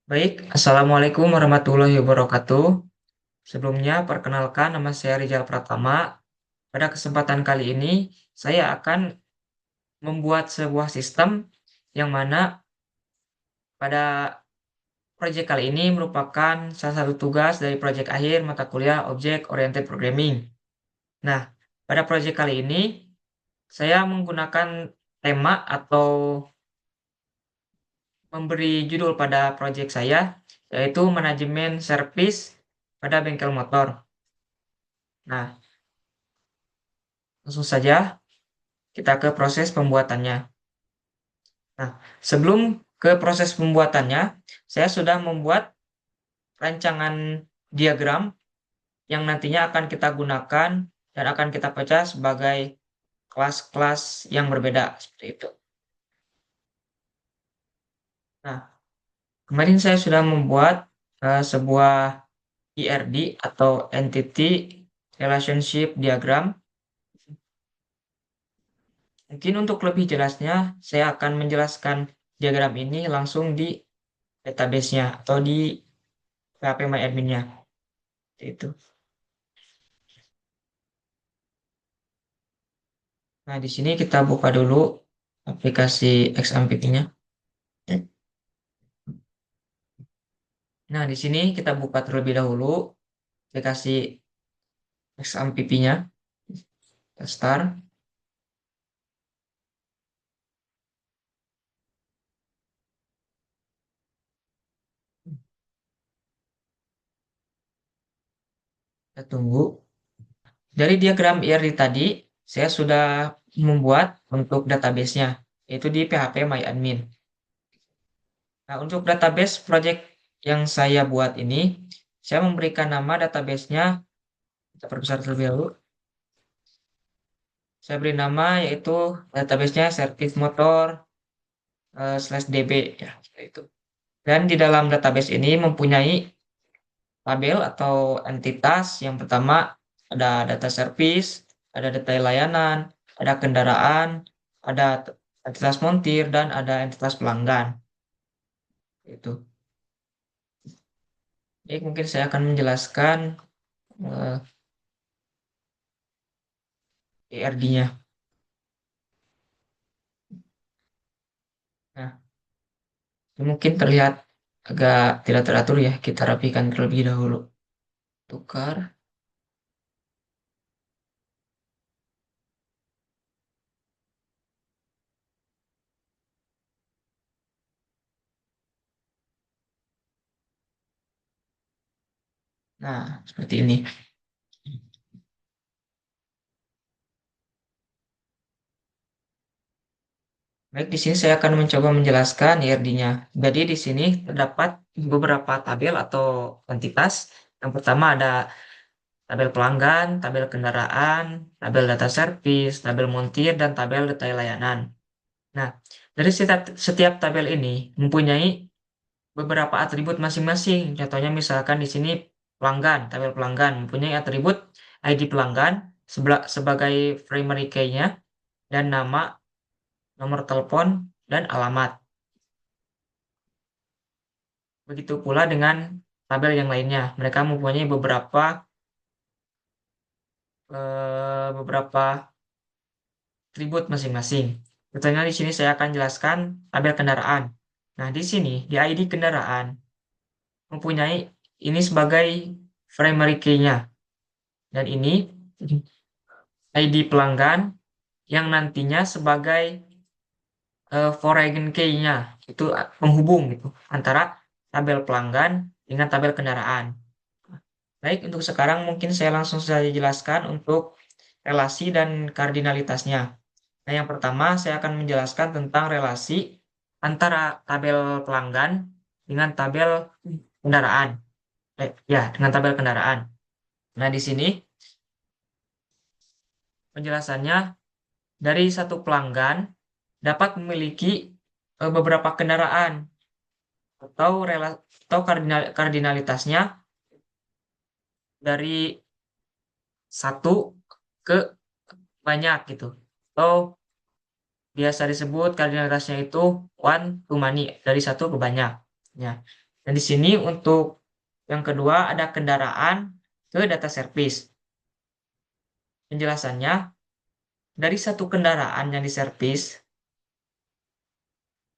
Baik, Assalamualaikum warahmatullahi wabarakatuh. Sebelumnya, perkenalkan nama saya Rizal Pratama. Pada kesempatan kali ini, saya akan membuat sebuah sistem yang mana pada proyek kali ini merupakan salah satu tugas dari proyek akhir mata kuliah Object Oriented Programming. Nah, pada proyek kali ini, saya menggunakan tema atau memberi judul pada proyek saya, yaitu manajemen servis pada bengkel motor. Nah, langsung saja kita ke proses pembuatannya. Nah, sebelum ke proses pembuatannya, saya sudah membuat rancangan diagram yang nantinya akan kita gunakan dan akan kita pecah sebagai kelas-kelas yang berbeda seperti itu. Nah, kemarin saya sudah membuat sebuah ERD atau Entity Relationship Diagram. Mungkin untuk lebih jelasnya, saya akan menjelaskan diagram ini langsung di database-nya atau di PHP-MyAdmin-nya. Itu. Nah, di sini kita buka dulu aplikasi XAMPP-nya. Nah, di sini kita buka terlebih dahulu aplikasi XAMPP-nya. Kita start. Kita tunggu. Dari diagram IRD tadi, saya sudah membuat untuk database-nya, yaitu di PHP-MyAdmin. Nah, untuk database project yang saya buat ini, saya memberikan nama database-nya, kita perbesar terlebih dahulu. Saya beri nama yaitu database-nya service motor slash db ya, seperti itu. Dan di dalam database ini mempunyai tabel atau entitas. Yang pertama ada data service, ada detail layanan, ada kendaraan, ada entitas montir, dan ada entitas pelanggan. Itu. Jadi mungkin saya akan menjelaskan ERD-nya. Nah, ini mungkin terlihat agak tidak teratur ya. Kita rapikan terlebih dahulu. Tukar. Nah, seperti ini. Baik, di sini saya akan mencoba menjelaskan IRD-nya. Jadi di sini terdapat beberapa tabel atau entitas. Yang pertama ada tabel pelanggan, tabel kendaraan, tabel data service, tabel montir, dan tabel detail layanan. Nah, dari setiap tabel ini mempunyai beberapa atribut masing-masing. Contohnya misalkan di sini pelanggan, tabel pelanggan mempunyai atribut ID pelanggan sebagai primary key-nya dan nama, nomor telepon, dan alamat. Begitu pula dengan tabel yang lainnya. Mereka mempunyai beberapa atribut masing-masing. Contohnya di sini saya akan jelaskan tabel kendaraan. Nah, di sini di ID kendaraan mempunyai ini sebagai primary key-nya dan ini ID pelanggan yang nantinya sebagai foreign key-nya, itu penghubung gitu antara tabel pelanggan dengan tabel kendaraan. Baik, untuk sekarang mungkin saya langsung saja jelaskan untuk relasi dan kardinalitasnya. Nah, yang pertama saya akan menjelaskan tentang relasi antara tabel pelanggan dengan tabel kendaraan. Ya, dengan tabel kendaraan. Nah, di sini penjelasannya dari satu pelanggan dapat memiliki beberapa kendaraan atau kardinalitasnya dari satu ke banyak gitu. Atau biasa disebut kardinalitasnya itu one to many, dari satu ke banyak. Ya. Dan di sini untuk yang kedua ada kendaraan ke data service. Penjelasannya, dari satu kendaraan yang diservis,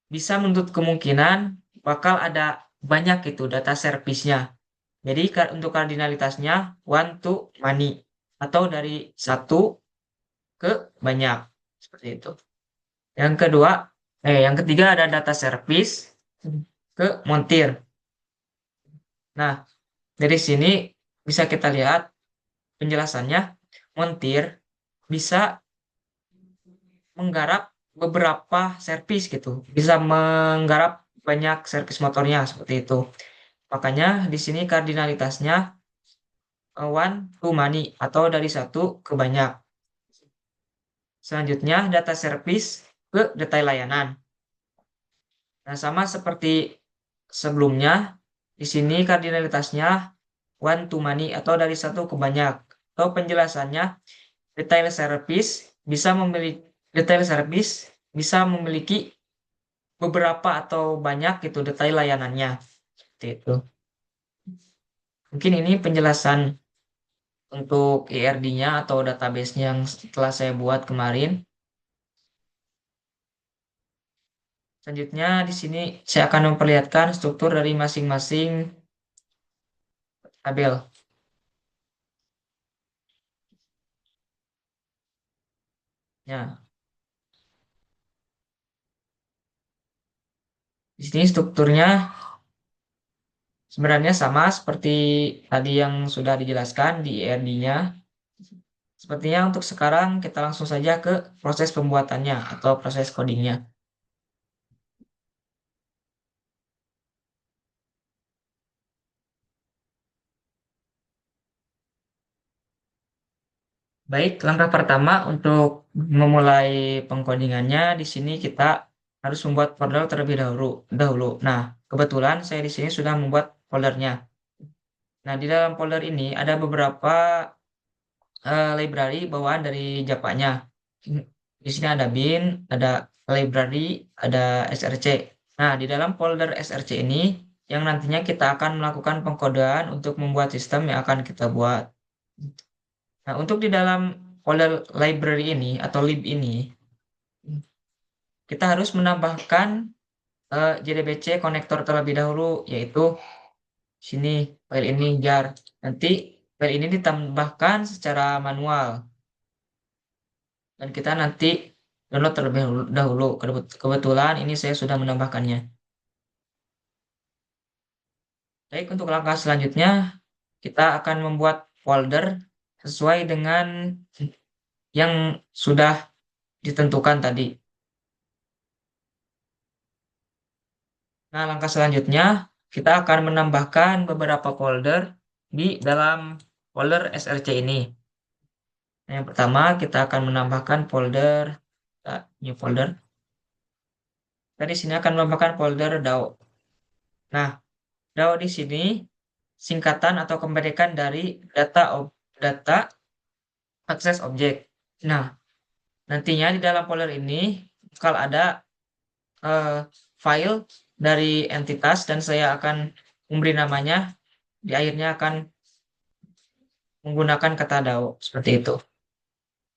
bisa menuntut kemungkinan bakal ada banyak itu data servisnya. Jadi untuk kardinalitasnya one to many atau dari satu ke banyak seperti itu. Yang ketiga ada data service ke montir. Nah, dari sini bisa kita lihat penjelasannya, montir bisa menggarap beberapa servis gitu, bisa menggarap banyak servis motornya seperti itu. Makanya di sini kardinalitasnya one to many atau dari satu ke banyak. Selanjutnya data service ke detail layanan. Nah, sama seperti sebelumnya, di sini kardinalitasnya one to many atau dari satu ke banyak. Atau penjelasannya, detail service bisa memiliki detail service bisa memiliki beberapa atau banyak itu detail layanannya. Seperti itu. Mungkin ini penjelasan untuk IRD-nya atau database-nya yang telah saya buat kemarin. Selanjutnya di sini saya akan memperlihatkan struktur dari masing-masing tabel. Ya, di sini strukturnya sebenarnya sama seperti tadi yang sudah dijelaskan di IRD-nya. Sepertinya untuk sekarang kita langsung saja ke proses pembuatannya atau proses codingnya. Baik, langkah pertama untuk memulai pengkodingannya di sini kita harus membuat folder terlebih dahulu. Nah, kebetulan saya di sini sudah membuat foldernya. Nah, di dalam folder ini ada beberapa library bawaan dari Java-nya. Di sini ada bin, ada library, ada src. Nah, di dalam folder src ini yang nantinya kita akan melakukan pengkodean untuk membuat sistem yang akan kita buat. Nah, untuk di dalam folder library ini atau lib ini, kita harus menambahkan JDBC konektor terlebih dahulu, yaitu sini file ini jar. Nanti file ini ditambahkan secara manual dan kita nanti download terlebih dahulu. Kebetulan ini saya sudah menambahkannya. Baik, untuk langkah selanjutnya kita akan membuat folder sesuai dengan yang sudah ditentukan tadi. Nah, langkah selanjutnya kita akan menambahkan beberapa folder di dalam folder src ini. Nah, yang pertama kita akan menambahkan folder new folder. Kita di sini akan menambahkan folder DAO. Nah, DAO di sini singkatan atau kependekan dari data akses objek. Nah, nantinya di dalam folder ini bakal ada eh, file dari entitas dan saya akan memberi namanya, di akhirnya akan menggunakan kata DAO seperti itu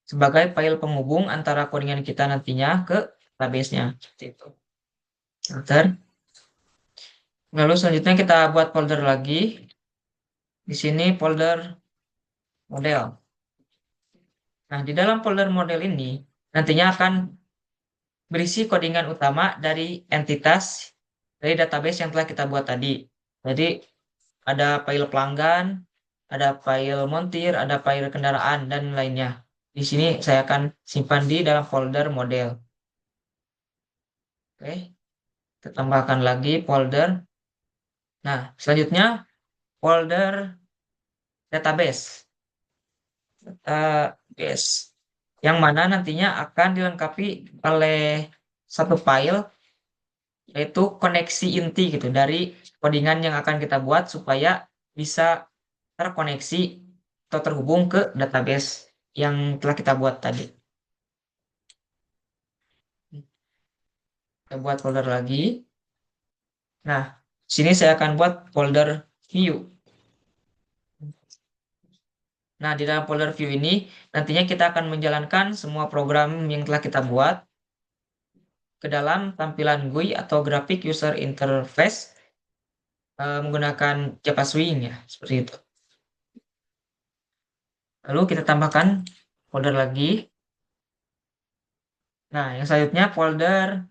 sebagai file penghubung antara codingan kita nantinya ke database-nya seperti itu. Filter. Lalu selanjutnya kita buat folder lagi. Di sini folder model. Nah, di dalam folder model ini nantinya akan berisi codingan utama dari entitas dari database yang telah kita buat tadi. Jadi ada file pelanggan, ada file montir, ada file kendaraan, dan lainnya. Di sini saya akan simpan di dalam folder model. Oke, kita tambahkan lagi folder. Nah, selanjutnya folder database. Database. Yang mana nantinya akan dilengkapi oleh satu file, yaitu koneksi inti gitu dari codingan yang akan kita buat supaya bisa terkoneksi atau terhubung ke database yang telah kita buat tadi. Kita buat folder lagi. Nah, Sini saya akan buat folder view. Nah, di dalam folder view ini nantinya kita akan menjalankan semua program yang telah kita buat ke dalam tampilan GUI atau Graphic User Interface menggunakan Java Swing ya, seperti itu. Lalu kita tambahkan folder lagi. Nah, yang selanjutnya folder,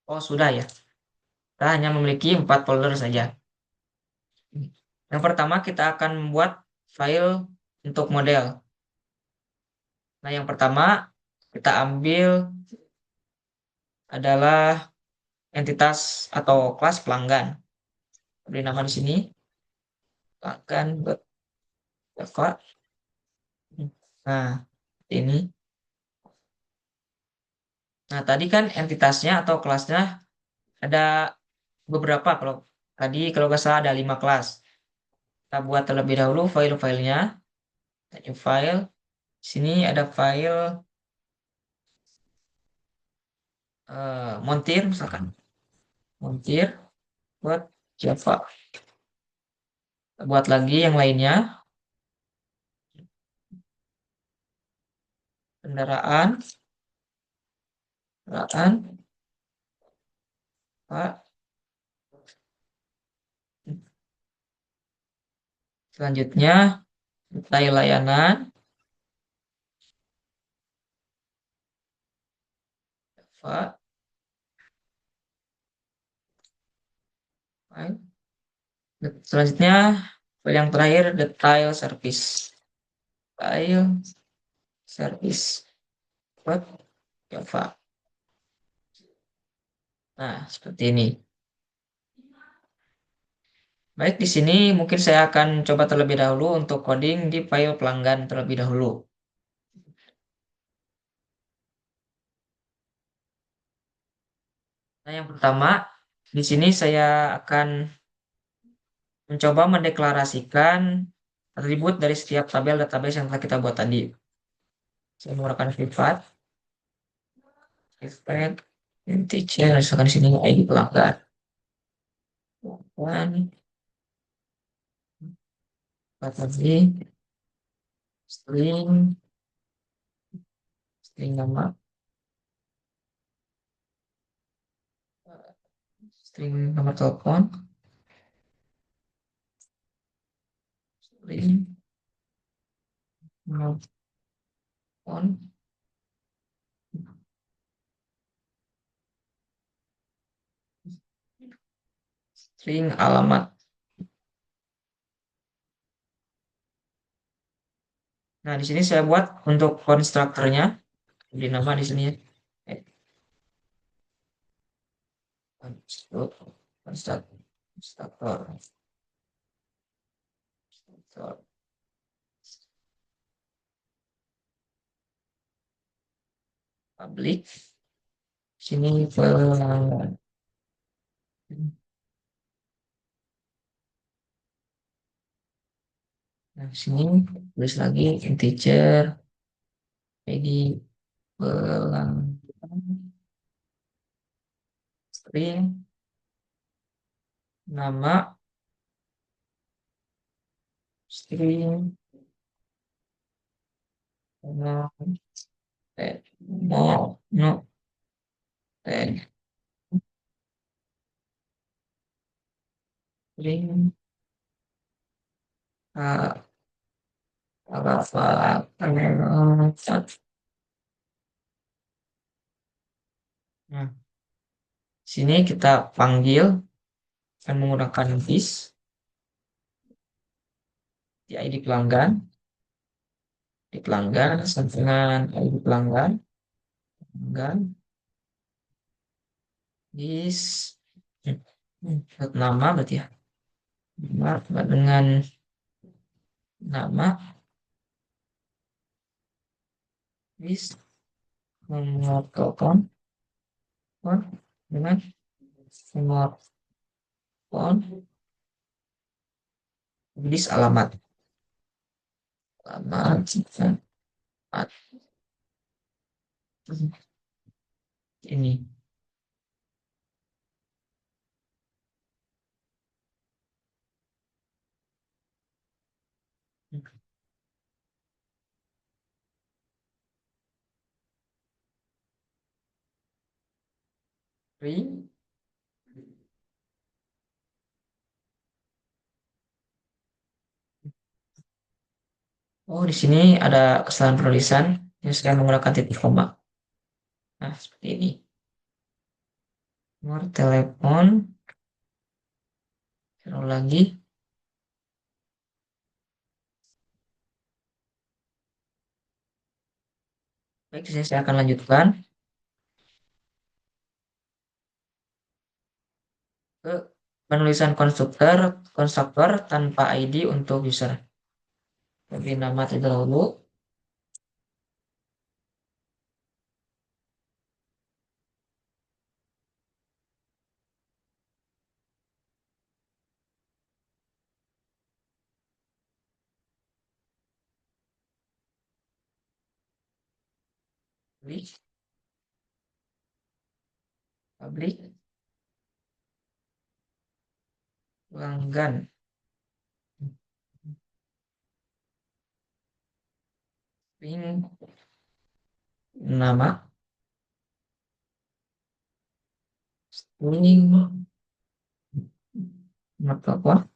oh sudah ya, kita hanya memiliki 4 folder saja. Yang pertama kita akan membuat file untuk model. Nah, yang pertama kita ambil adalah entitas atau kelas pelanggan. Beri nama di sini pelanggan.java. Nah, ini. Nah, tadi kan entitasnya atau kelasnya ada beberapa. Kalau nggak salah ada 5 kelas. Kita buat terlebih dahulu file-filenya. New file. Sini ada file montir misalkan. Montir buat Java. Kita buat lagi yang lainnya. Kendaraan. Kendaraan. Pak. Selanjutnya, detail layanan. Java. File. Selanjutnya, file yang terakhir, detail service. Detail service buat Java. Nah, seperti ini. Baik, di sini mungkin saya akan coba terlebih dahulu untuk coding di file pelanggan terlebih dahulu. Nah, yang pertama, di sini saya akan mencoba mendeklarasikan atribut dari setiap tabel database yang telah kita buat tadi. Saya menggunakan privat integer, misalkan di sini ID pelanggan. Dan tadi string string nama string nomor telepon string nomor telepon string alamat. Nah, di sini saya buat untuk konstruktornya di nama di sini ya. Konstruktor public sini pelanggan. Nah, sini tulis lagi integer ID pelanggan string nama string nama no tag string apa nah sini kita panggil akan menggunakan this di ID pelanggan sama dengan ID pelanggan this nama berarti ya nama dengan nama this nomor telepon dengan nomor telepon this alamat alamat ini string. Oh, di sini ada kesalahan penulisan. Ini saya menggunakan titik koma. Nah, seperti ini. Nomor telepon. Taruh lagi. Baik, di sini saya akan lanjutkan ke penulisan konstruktor tanpa ID untuk user. Beri nama terlebih dahulu. Publik, publik, pelanggan. String nama, string nomor telepon,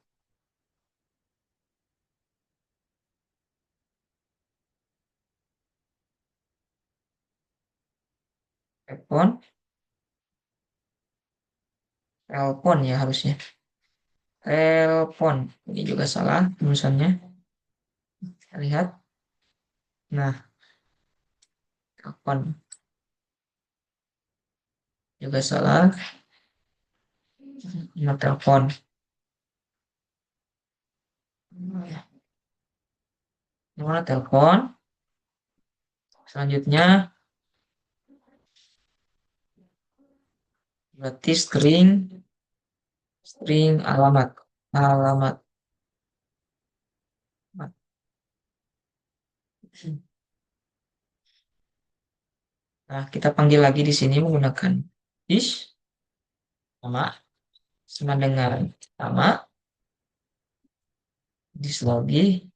telepon, telepon ya harusnya. Telepon. Ini juga salah tulisannya. Kita lihat. Nah, telepon juga salah. Nomor telepon. Nomor telepon. Selanjutnya berarti string alamat. Alamat. Nah, kita panggil lagi di sini menggunakan is nama sama dengan nama dis lagi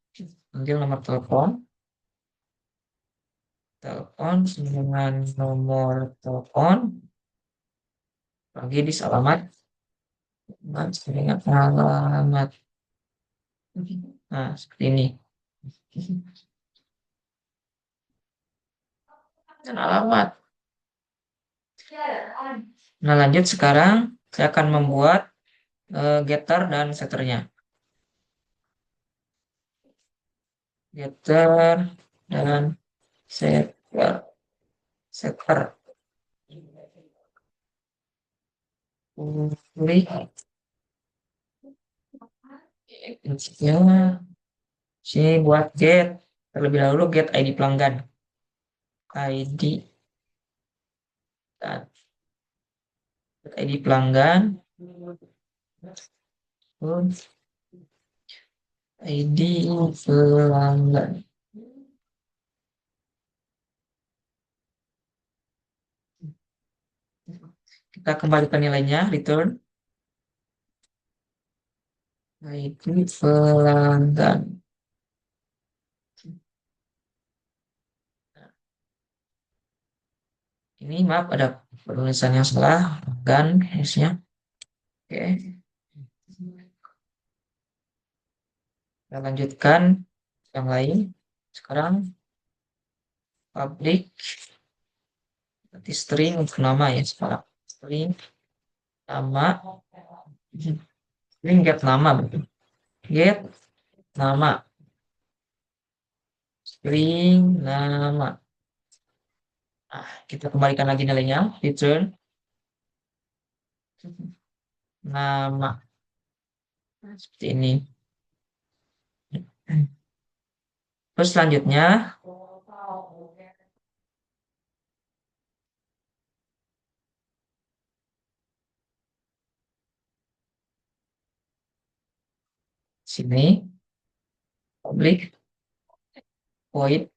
panggil nomor telepon sama dengan nomor telepon lagi dis alamat sama dengan alamat. Nah, seperti ini. Dan alamat. Nah, lanjut sekarang saya akan membuat getter dan setternya. Getter dan setter. Setter. Klik. Ya, sini buat get. Terlebih dahulu get ID pelanggan. ID dan ID pelanggan. ID pelanggan. Kita kembalikan nilainya, return. ID pelanggan. Ini maaf ada penulisan yang salah. Pelanggan, harusnya. Oke. Kita lanjutkan yang lain. Sekarang public. Nanti string untuk nama ya sekarang. String nama. String get nama. Betul. Get nama. String nama. Nah, kita kembalikan lagi nilainya. Return nama. Nah, seperti ini. Terus selanjutnya sini public void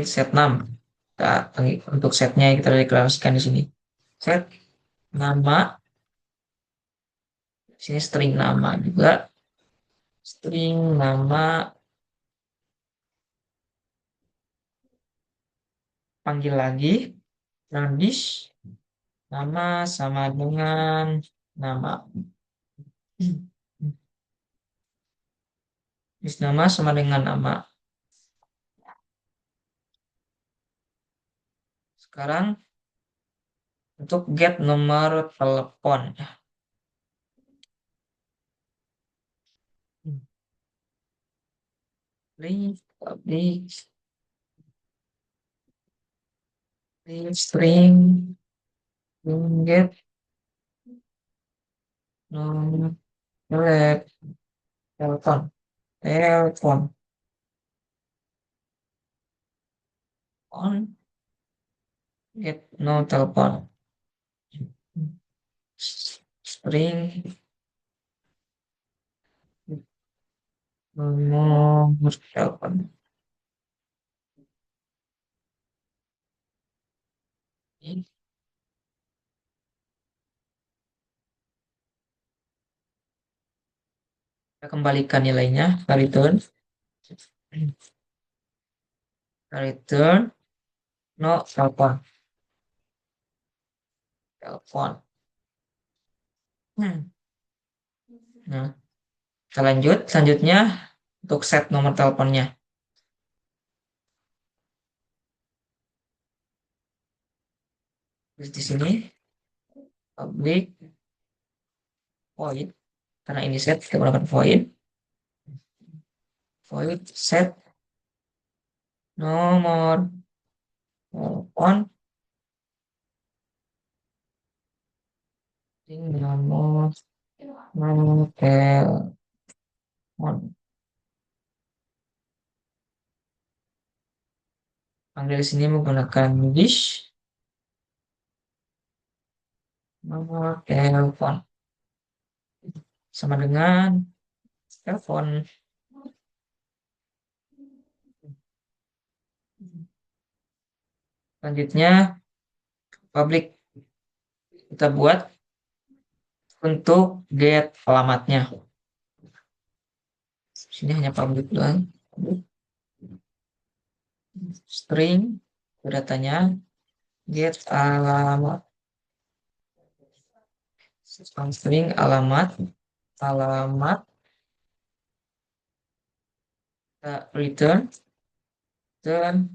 set name. Kita, untuk setnya kita deklarasikan di sini. Set nama. Sini string nama juga. String nama panggil lagi Nah, this nama sama dengan nama. This nama sama dengan nama. Sekarang untuk get nomor telepon. Public, string, get nomor telepon, telepon, on, get no telepon, string, nomor telepon. Ini kita kembalikan nilainya ke return, no telepon, telepon. Nah, kita lanjut. Selanjutnya untuk set nomor teleponnya. Terus di sini public void, karena ini set kita gunakan void set nomor telepon, nomor telepon. Panggil di sini menggunakan dish nomor telepon sama dengan telepon. Selanjutnya public kita buat untuk get alamatnya. Sini hanya public doang. String datanya get alamat. String alamat return dan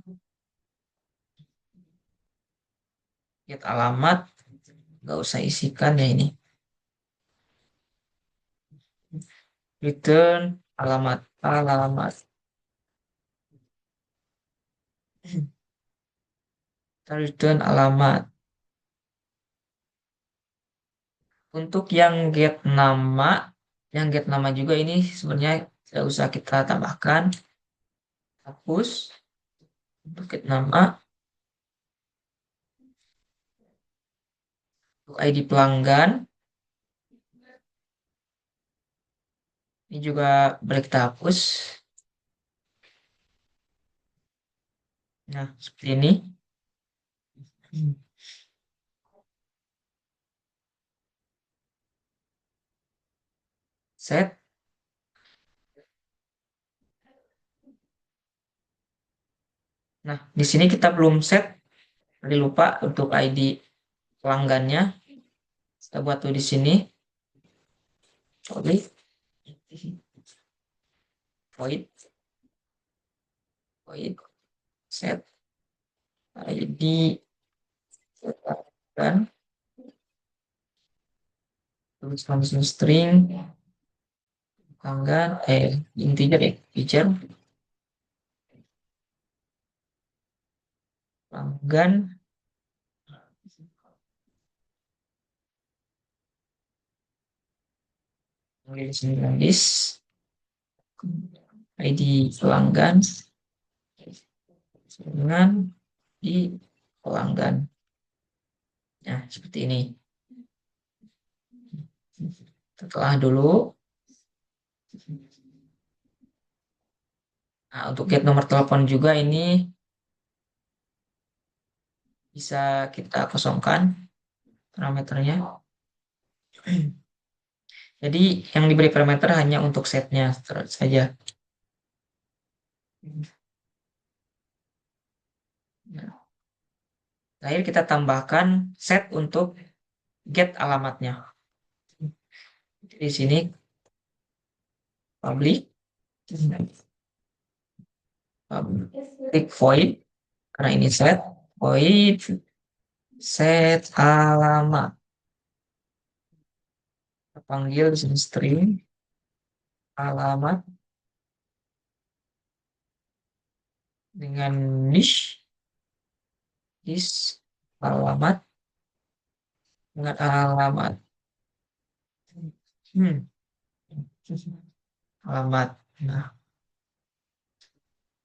get alamat, nggak usah isikan ya ini. Return alamat return alamat. Untuk yang get nama juga ini sebenarnya tidak usah kita tambahkan. Hapus untuk get nama. Untuk ID pelanggan ini juga boleh kita hapus. Nah, seperti ini. Set. Nah, di sini kita belum set. Tadi lupa untuk ID pelanggannya. Kita buat tuh di sini. Void set ID dan tuliskan string pelanggan integer feature pelanggan di sini list ID pelanggan dengan di pelanggan. Nah, seperti ini. Setelah dulu. Nah, untuk get nomor telepon juga ini bisa kita kosongkan parameternya. Jadi yang diberi parameter hanya untuk setnya saja. Nah, Terakhir kita tambahkan set untuk get alamatnya. Di sini public, public void, karena ini set, void, set alamat. Kita panggil di sini string, alamat, dengan this alamat, dengan alamat. Hmm. Alamat. Nah,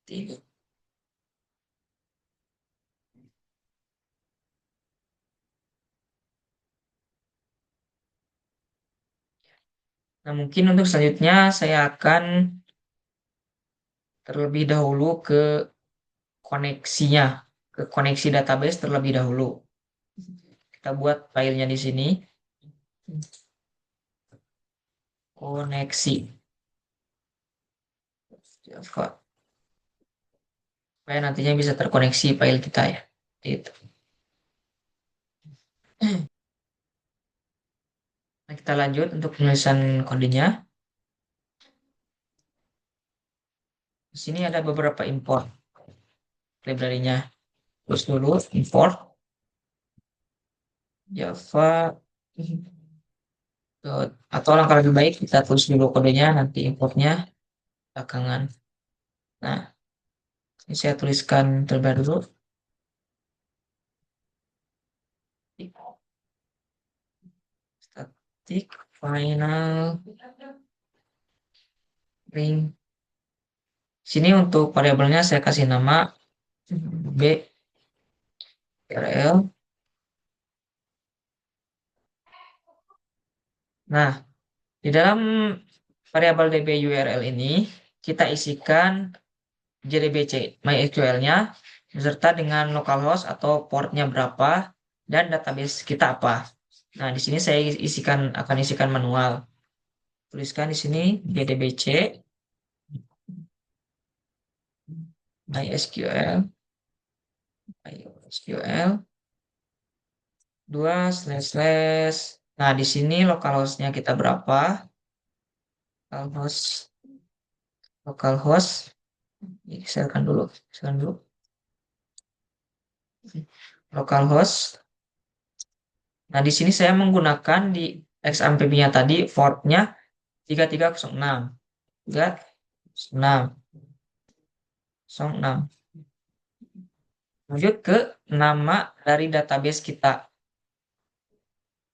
ini. Nah, mungkin untuk selanjutnya saya akan terlebih dahulu ke koneksinya, ke koneksi database terlebih dahulu. Kita buat filenya di sini. Koneksi. Java. Supaya nantinya bisa terkoneksi file kita ya. Itu. Nah, kita lanjut untuk penulisan kodenya. Di sini ada beberapa import library-nya. Terus dulu import Java. Atau langkah lebih baik kita tulis dulu kodenya, nanti importnya belakangan. Nah, ini saya tuliskan terlebih dulu. Static final ring. Sini untuk variabelnya saya kasih nama BRL. Nah, di dalam variabel DB URL ini kita isikan JDBC MySQL-nya beserta dengan localhost atau portnya berapa dan database kita apa. Nah, di sini saya akan isikan manual. Tuliskan di sini JDBC MySQL 2 slash slash. Nah, di sini localhost-nya kita berapa? Localhost localhost ini silakan dulu, silakan dulu. Localhost. Nah, di sini saya menggunakan di XAMPP-nya tadi portnya 3306. 3306. Lanjut ke nama dari database kita.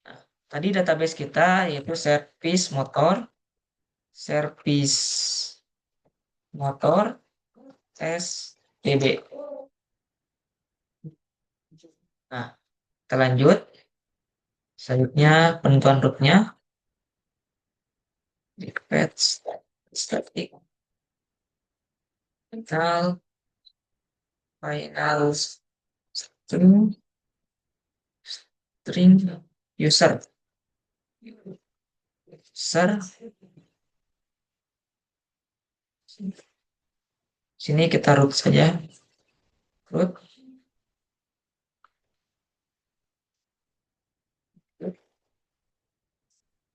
Nah, tadi database kita yaitu service motor SDB. Nah, kita lanjut. Selanjutnya penentuan rootnya di fetch static final string user. Sini kita root saja. Root.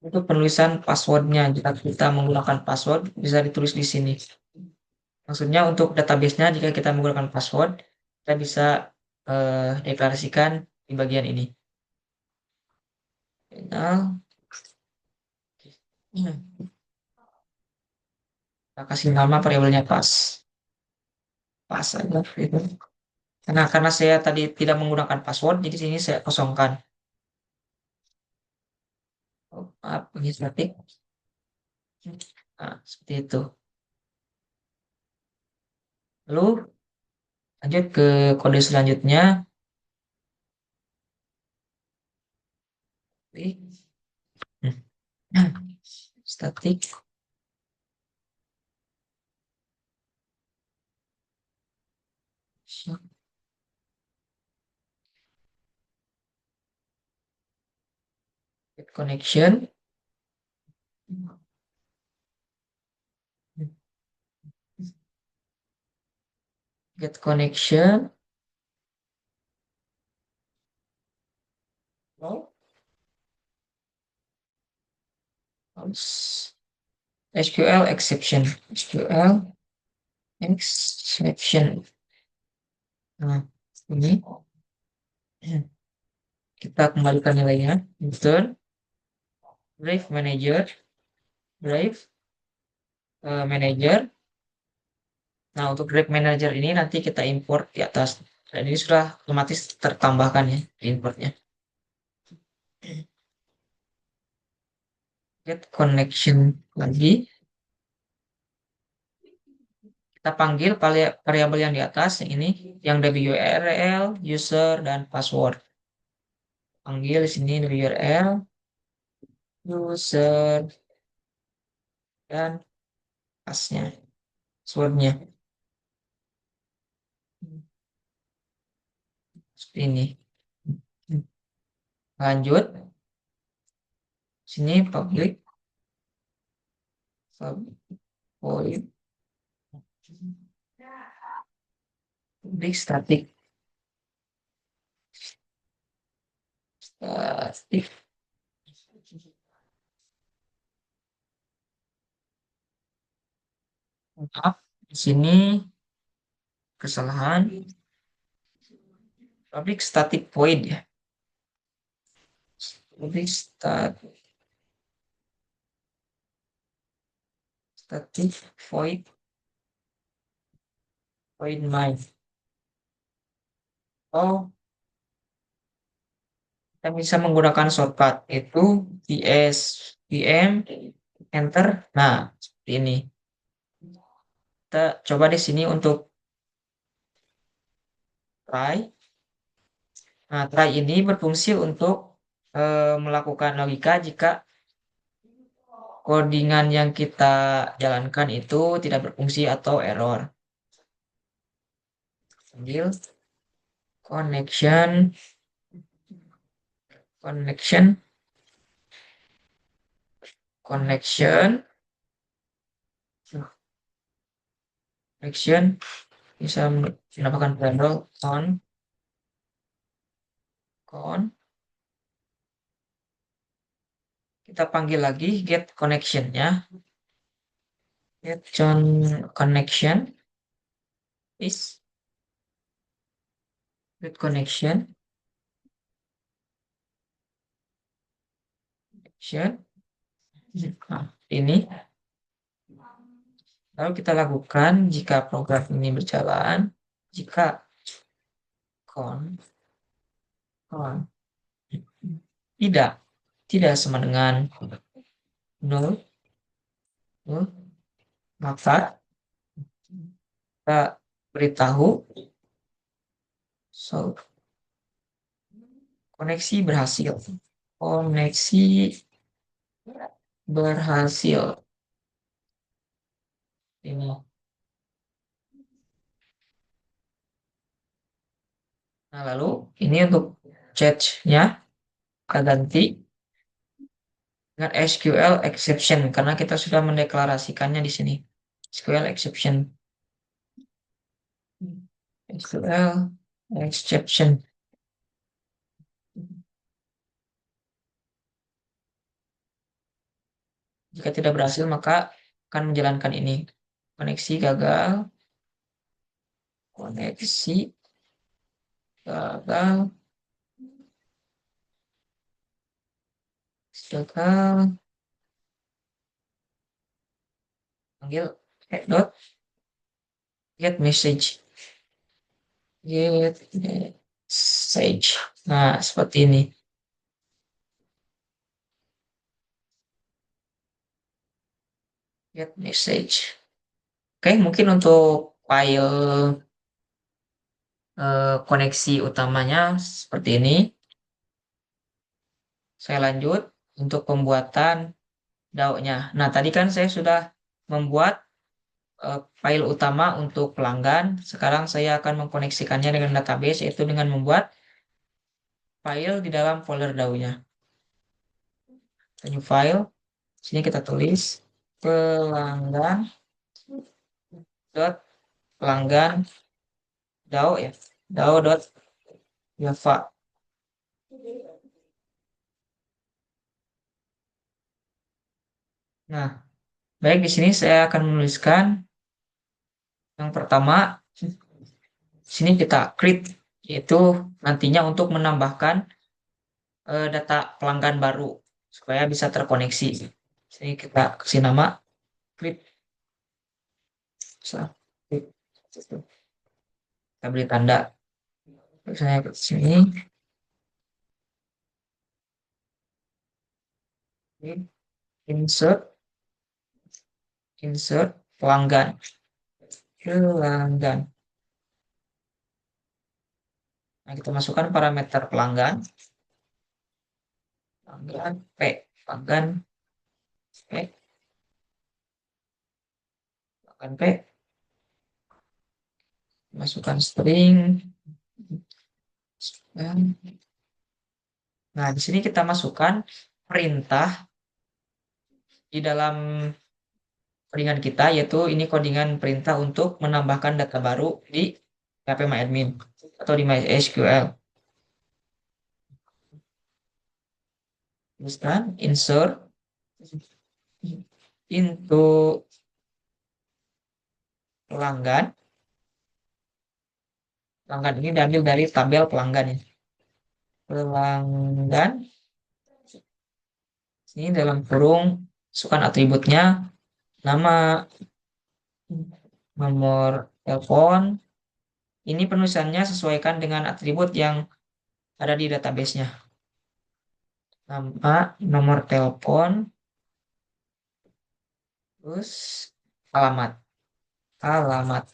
Untuk penulisan passwordnya, jika kita menggunakan password bisa ditulis di sini. Maksudnya untuk database-nya jika kita menggunakan password, kita bisa deklarasikan di bagian ini. Final. Kita kasih nama variabelnya pas aja gitu. Karena saya tadi tidak menggunakan password, jadi sini saya kosongkan. Oh, maaf, ini statik. Nah, seperti itu. Lalu lanjut ke kode selanjutnya. Static get connection. Get connection. Oh, SQL exception. SQL exception. Nah, ini kita kembalikan nilainya. Return Brave Manager. Brave Manager. Nah, untuk Grab Manager ini nanti kita import di atas. Dan ini sudah otomatis tertambahkan ya di importnya. Get connection lagi. Kita panggil variabel yang di atas yang ini, yang URL, user, dan password. Panggil di sini URL, user, dan pasnya, passwordnya. Seperti ini. Lanjut. Sini public void public static. Maaf, di sini kesalahan. Public static void ya. Public static void my. Oh, kita bisa menggunakan shortcut itu ps pm enter. Nah, seperti ini. Kita coba di sini untuk try. Nah, try ini berfungsi untuk melakukan logika jika codingan yang kita jalankan itu tidak berfungsi atau error. Ambil connection connection connection connection bisa menambahkan variabel con. Kita panggil lagi get connection-nya. Get connection is get connection Nah, ini lalu kita lakukan jika program ini berjalan, jika con tidak tidak sama dengan null, maka kita beritahu so koneksi berhasil. Koneksi berhasil. Ini. Nah, lalu ini untuk chat-nya kita ganti dengan SQL exception karena kita sudah mendeklarasikannya di sini. SQL exception. SQL exception. Jika tidak berhasil maka akan menjalankan ini. Koneksi gagal. Koneksi gagal. Gagal. Panggil get message. Get message. Nah, seperti ini. Get message. Oke, mungkin untuk file koneksi utamanya seperti ini. Saya lanjut untuk pembuatan DAO-nya. Nah, tadi kan saya sudah membuat file utama untuk pelanggan. Sekarang saya akan mengkoneksikannya dengan database, yaitu dengan membuat file di dalam folder DAO-nya. New file. Sini kita tulis pelanggan dot pelanggan DAO ya. DAO.java. Nah, baik di sini saya akan menuliskan yang pertama, di sini kita create, yaitu nantinya untuk menambahkan data pelanggan baru supaya bisa terkoneksi. Sini kita kasih nama create. Kita beri tanda. Saya ke sini, insert, insert pelanggan, pelanggan. Nah, kita masukkan parameter pelanggan, pelanggan P, pelanggan P, pelanggan P, masukkan string. Nah, di sini kita masukkan perintah di dalam codingan kita, yaitu ini codingan perintah untuk menambahkan data baru di PHP atau di MySQL. Teruskan insert into pelanggan. Pelanggan ini diambil dari tabel pelanggan ya. Pelanggan ini dalam kurung masukkan atributnya nama, nomor telepon. Ini penulisannya sesuaikan dengan atribut yang ada di database-nya. Nama, nomor telepon, terus alamat. Alamat.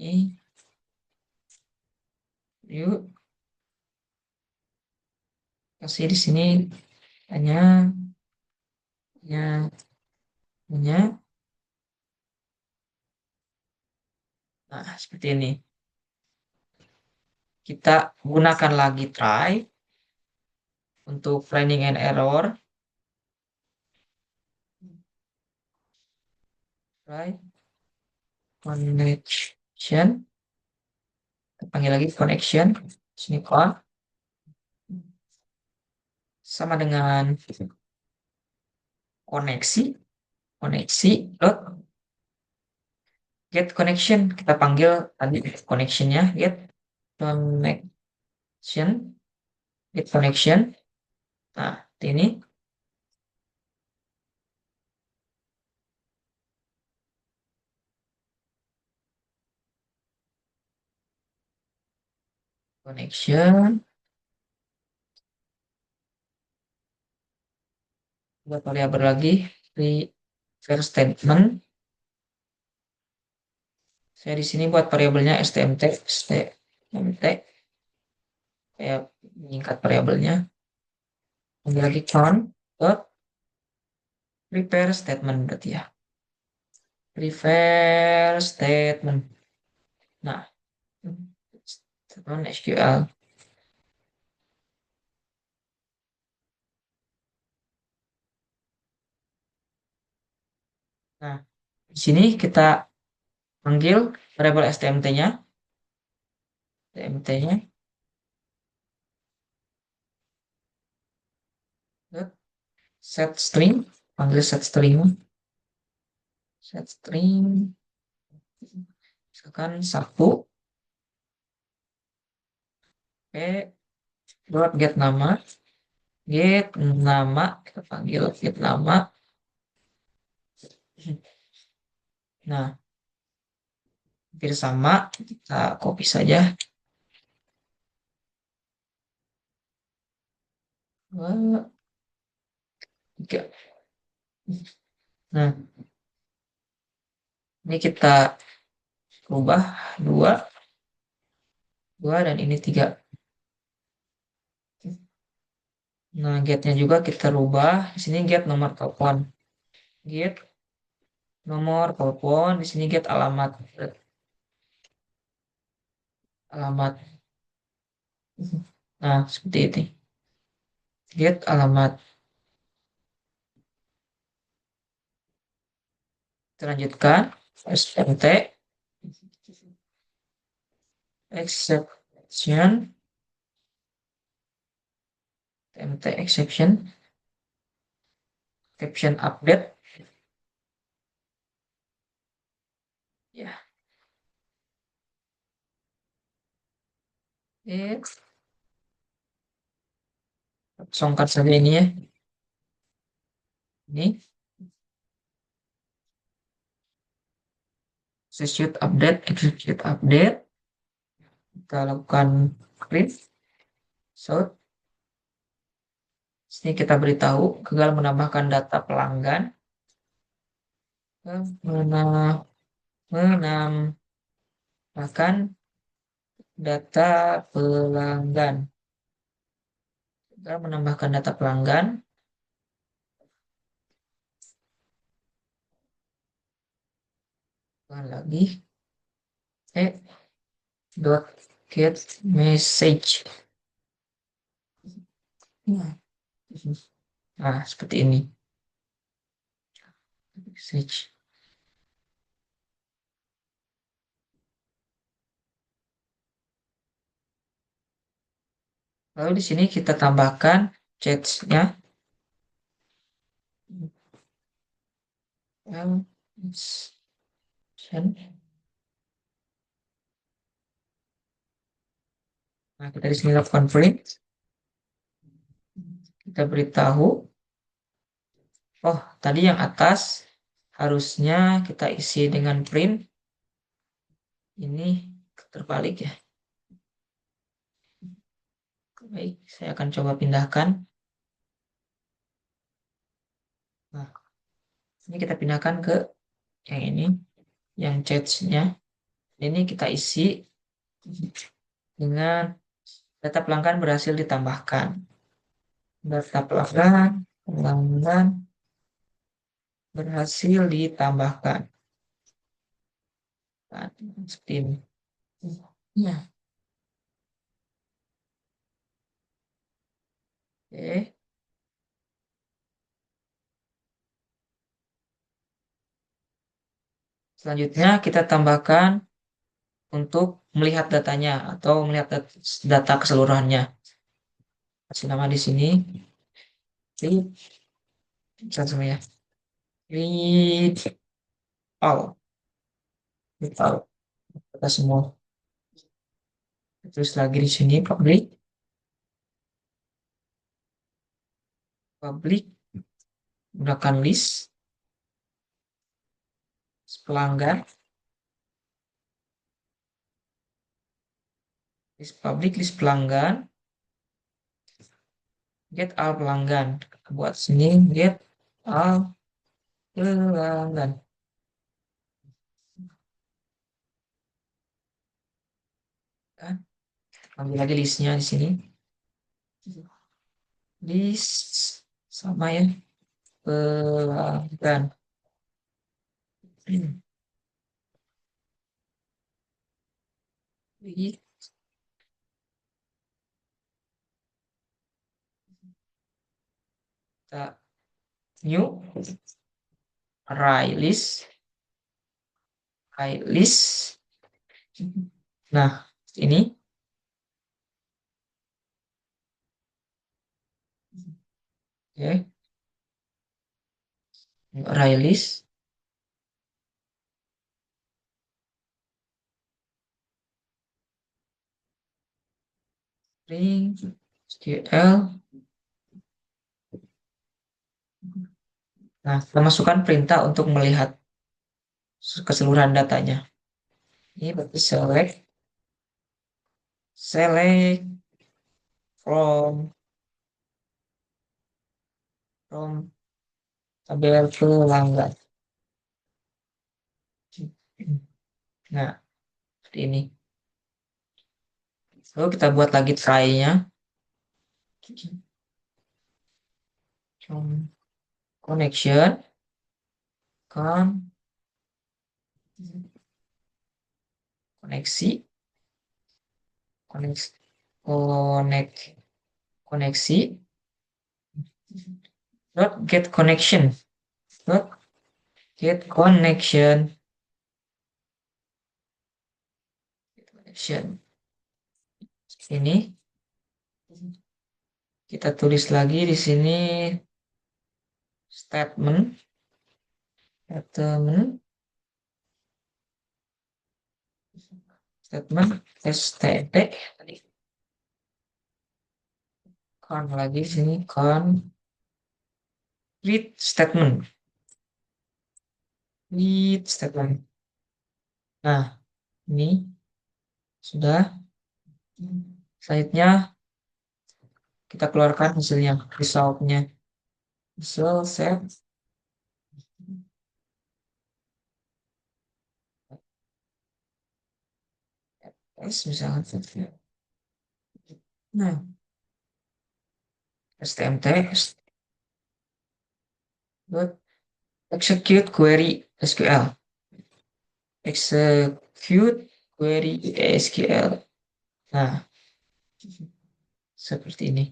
Ini yuk kasih di sini hanya hanya hanya. Nah, seperti ini. Kita gunakan lagi try untuk finding and error. Try connection. Kita panggil lagi connection. Sini con sama dengan koneksi, koneksi dot get connection. Kita panggil tadi connectionnya get connection, get connection. Nah, ini connection. Buat variabel lagi reverse statement. Saya di sini buat variabelnya stmt, stmt. Saya meningkat variabelnya. Ambil lagi count dot prepare statement berarti ya. Prepare statement. Nah, statement SQL. Nah, di sini kita panggil variabel stmt-nya, stmt-nya set string, panggil set string, set string, misalkan 1 p dot get nama, get nama, kita panggil get nama. Nah, hampir sama, kita copy saja. Tiga. Nah, ini kita rubah 2, 2 dan ini 3. Nah, get-nya juga kita rubah. Di sini get nomor telepon. Get nomor telepon, di sini get alamat. Alamat. Nah, seperti itu. Get alamat. Kita lanjutkan. SMT exception. SMT exception. caption update ya. Songkat saja ini ya. Ini execute update. Kita lakukan print. So, sini kita beritahu gagal menambahkan data pelanggan. Menambahkan data pelanggan. Gagal menambahkan data pelanggan. Lagi. Dot get message. Nah, seperti ini. Message. Lalu di sini kita tambahkan chat-nya. Nah, kita di sini lakukan print. Kita beritahu, oh, tadi yang atas harusnya kita isi dengan print. Ini terbalik ya. Baik, saya akan coba pindahkan. Nah, ini kita pindahkan ke yang ini, yang chat-nya. Ini kita isi dengan data pelanggan berhasil ditambahkan. Data pelanggan berhasil ditambahkan. Nah, seperti ini. Ya. Oke. Selanjutnya kita tambahkan untuk melihat datanya atau melihat data keseluruhannya. Kasih nama di sini. Read, sama ya. Read all. Read all. Data semua. Terus lagi di sini public. Public gunakan list pelanggan. List public list pelanggan. Get all pelanggan. Buat sini get all pelanggan. Kan? Ambil lagi listnya di sini. List sama ya pelanggan. Kita new array list. Nah, ini oke. Array list. String SQL. Nah, kita masukkan perintah untuk melihat keseluruhan datanya. Ini berarti select from tabel pelanggan. Nah, seperti ini. Lalu kita buat lagi try-nya. Connection. Koneksi. Koneksi. Dot get connection. Dot get connection. Ini kita tulis lagi di sini statement, statement, statement, std, tadi kan lagi sini kan read statement, read statement. Nah, ini sudah. Selanjutnya kita keluarkan hasilnya, resultnya. Result set S misalnya. Nah, stmt dot execute query SQL. Execute query SQL. Nah, seperti ini.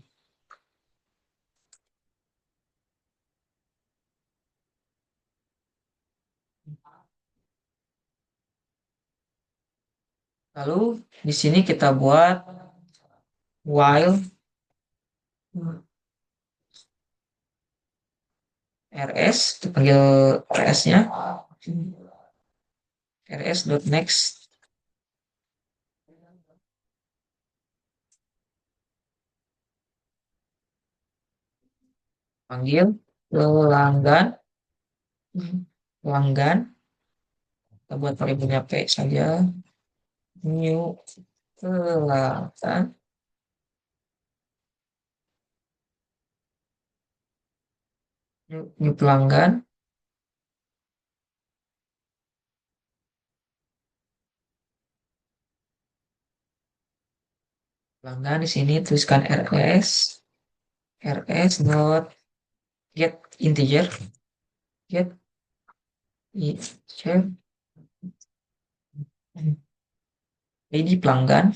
Lalu di sini kita buat while rs, dipanggil rs-nya rs.next panggil pelanggan pelanggan kita buat variabelnya p saja, new pelanggan, new pelanggan. Pelanggan di sini tuliskan rs dot get integer, get integer ID pelanggan,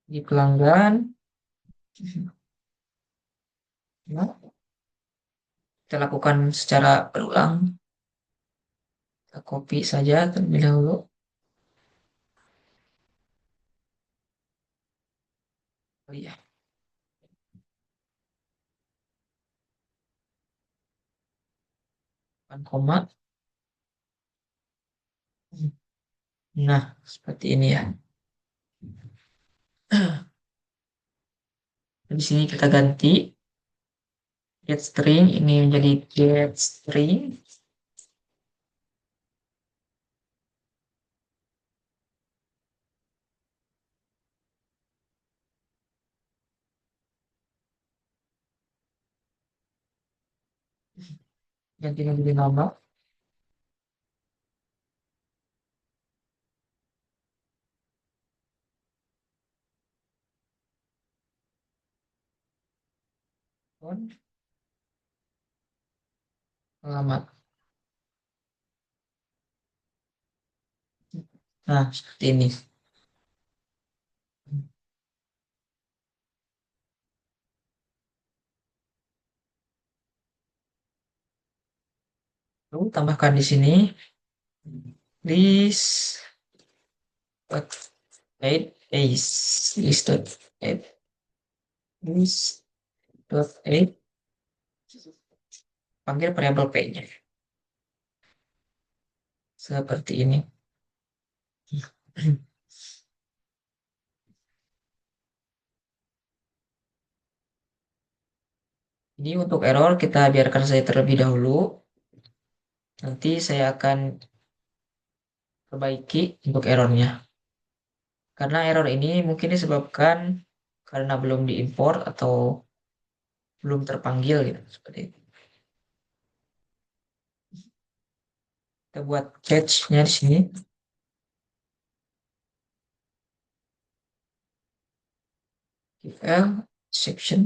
di pelanggan. Nah, kita lakukan secara berulang. Kita copy saja terlebih dahulu. Oh iya, kan koma. Nah, seperti ini ya. Di sini kita ganti get string ini menjadi get string. Ganti menjadi nama. Alamat. Nah, seperti ini. Lalu tambahkan di sini list dot add is list dot add list dot add panggil variabel p-nya seperti ini. Jadi untuk error kita biarkan saja terlebih dahulu. Nanti saya akan perbaiki untuk errornya. Karena error ini mungkin disebabkan karena belum diimport atau belum terpanggil gitu seperti itu. Kita buat catch-nya di sini. QL section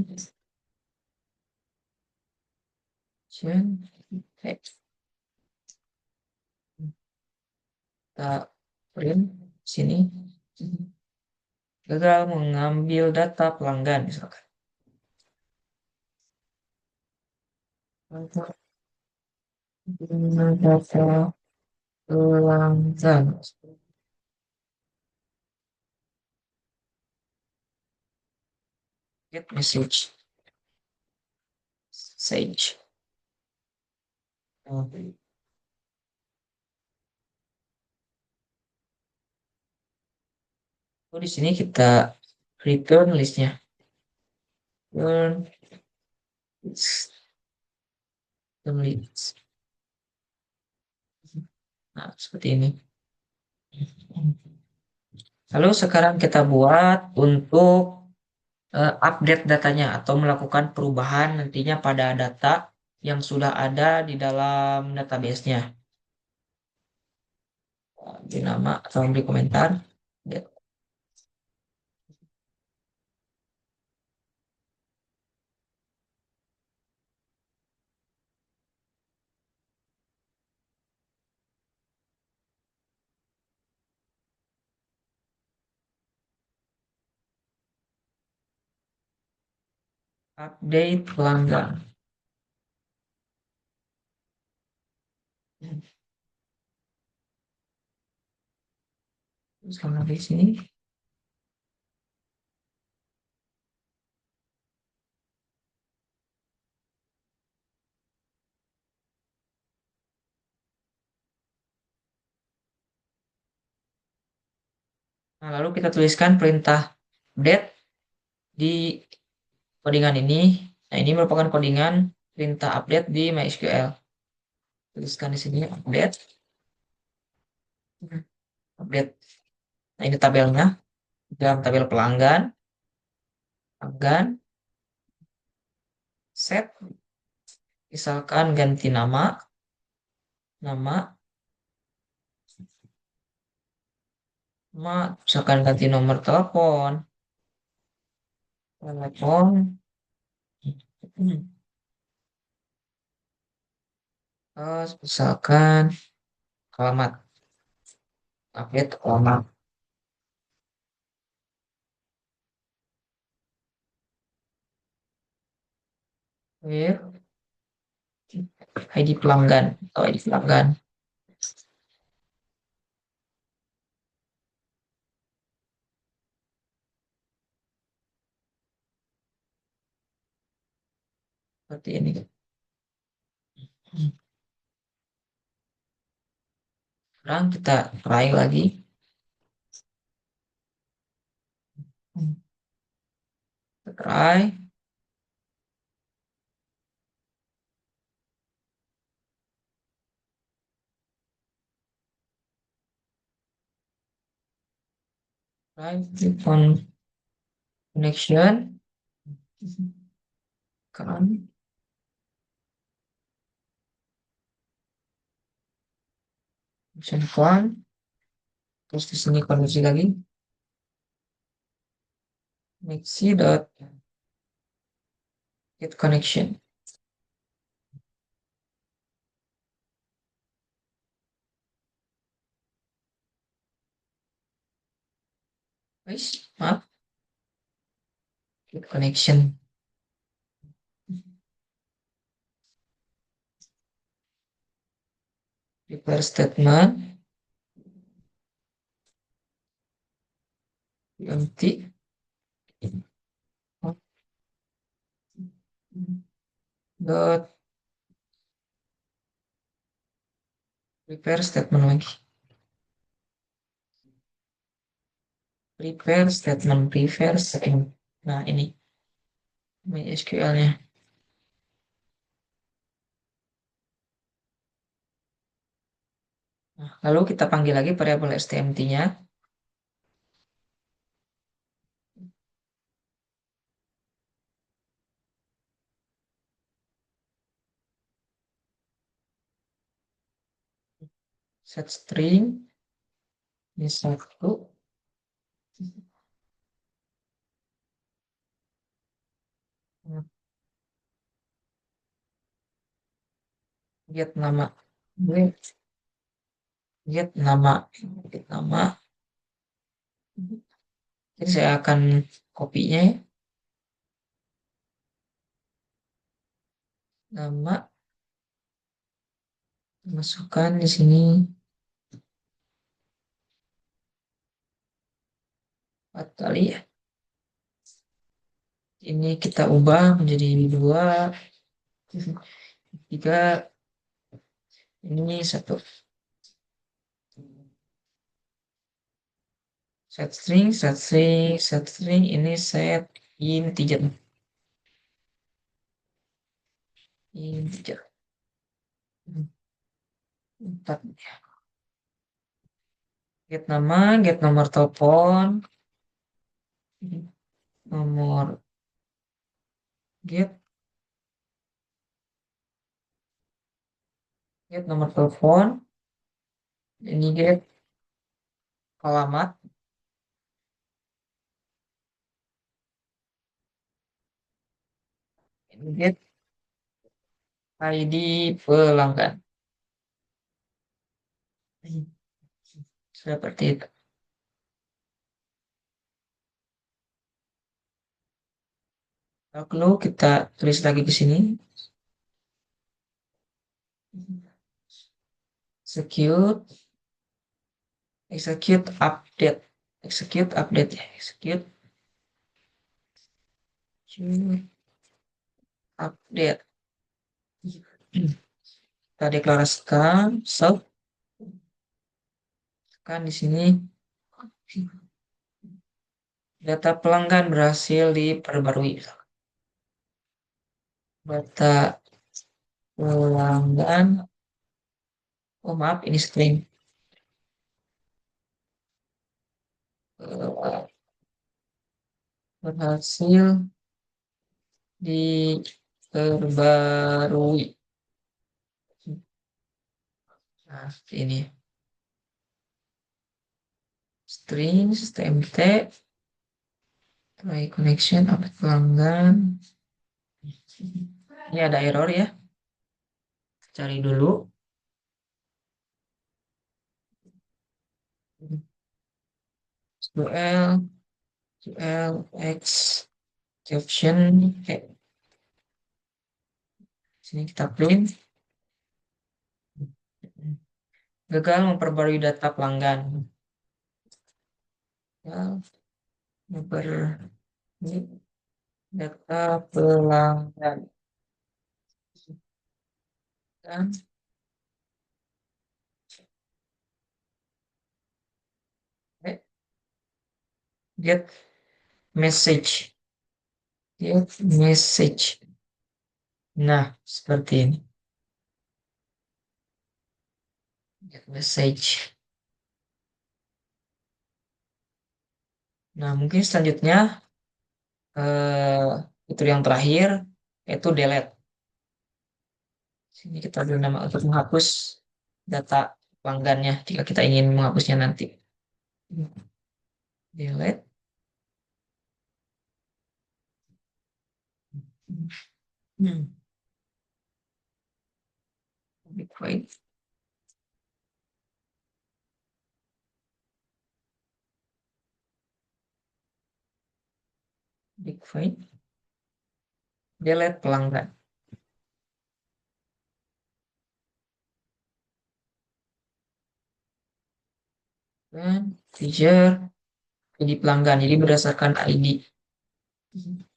text. Kita print sini. Gagal mengambil data pelanggan misalkan. Data pelanggan. Get message. Sage. Oh, oh, di sini kita return listnya. Return list. Nah, seperti ini. Lalu sekarang kita buat untuk update datanya atau melakukan perubahan nantinya pada data yang sudah ada di dalam database-nya. Di nama atau di komentar. Get update pelanggan. Terus kalau di sini, nah, lalu kita tuliskan perintah update di codingan ini. Nah, ini merupakan codingan perintah update di MySQL. Tuliskan di sini update, update. Nah, ini tabelnya. Dalam tabel pelanggan, pelanggan, set, misalkan ganti nama, nama, misalkan ganti nomor telepon, telepon, terus misalkan alamat, update alamat, with ID pelanggan atau ID pelanggan seperti ini. Sekarang kita try lagi. Kita try, click on connection, kan, connection one, terus di sini konversi lagi, Nexi dot get connection. Guys, maaf, get connection. Prepare statement, empty, dot prepare statement lagi. Prepare statement, prepare statement. Nah, ini MySQL-nya. Nah, lalu kita panggil lagi variabel stmt-nya. Set string, ini satu. Get nama. Get nama. Get nama. Jadi saya akan kopinya ya. Nama. Masukkan di sini. 4 kali ya. Ini kita ubah menjadi 2, 3, ini 1. Set string, set string, set string, ini set integer. Integer. 4. Get nama, get nomor telepon, nomor get, get nomor telepon, ini get alamat, ini get ID pelanggan. Seperti itu. Lalu kita tulis lagi ke sini. Execute, execute update, execute update ya, execute update. Kita deklarasikan, so kan di sini data pelanggan berhasil diperbarui. Data pelanggan, oh maaf ini string. Berhasil diperbarui. Nah, seperti ini. String, tmt, try connection, update pelanggan. Ini ada error ya. Cari dulu. SQL, SQL, X, caption, sini kita print. Gagal memperbarui data pelanggan. Ya, memperbarui data pelanggan. Dan get message. Get message. Nah, seperti ini. Get message. Nah, mungkin selanjutnya fitur yang terakhir yaitu delete. Sini kita beri nama untuk menghapus data pelanggannya jika kita ingin menghapusnya nanti. Delete. Hmm. Big void. Big void. Delete pelanggan. Dan feature ID pelanggan. Jadi berdasarkan ID. Hmm.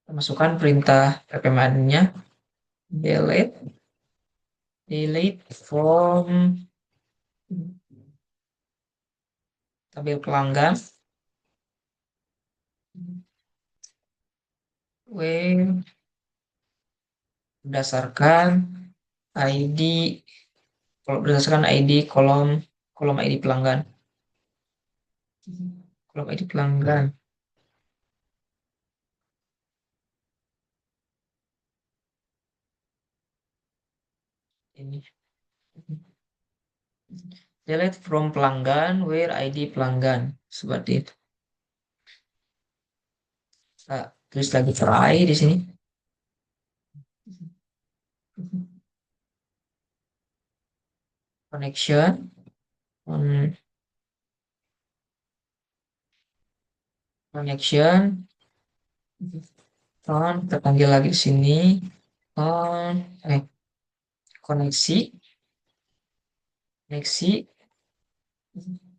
Masukkan perintah ppman-nya. Delete from tabel pelanggan. Where berdasarkan ID, kalau berdasarkan ID kolom kolom ID pelanggan. Kolom ID pelanggan. Ini. Delete from pelanggan where ID pelanggan. Seperti itu. Nah, tulis lagi try di sini. Connection. Connection. Kita panggil lagi di sini. On, koneksi, koneksi,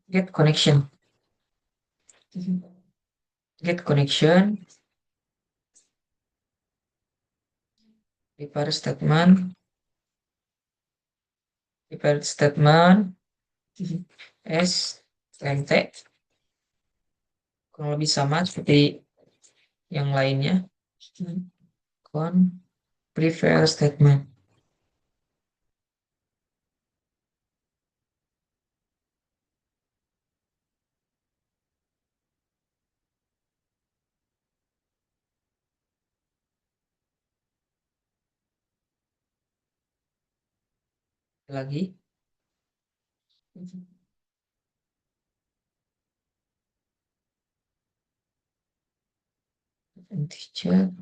get connection, get connection, prepare statement, prepare statement, S, length, kurang lebih sama seperti yang lainnya. Con, prepare statement. Lagi, integer,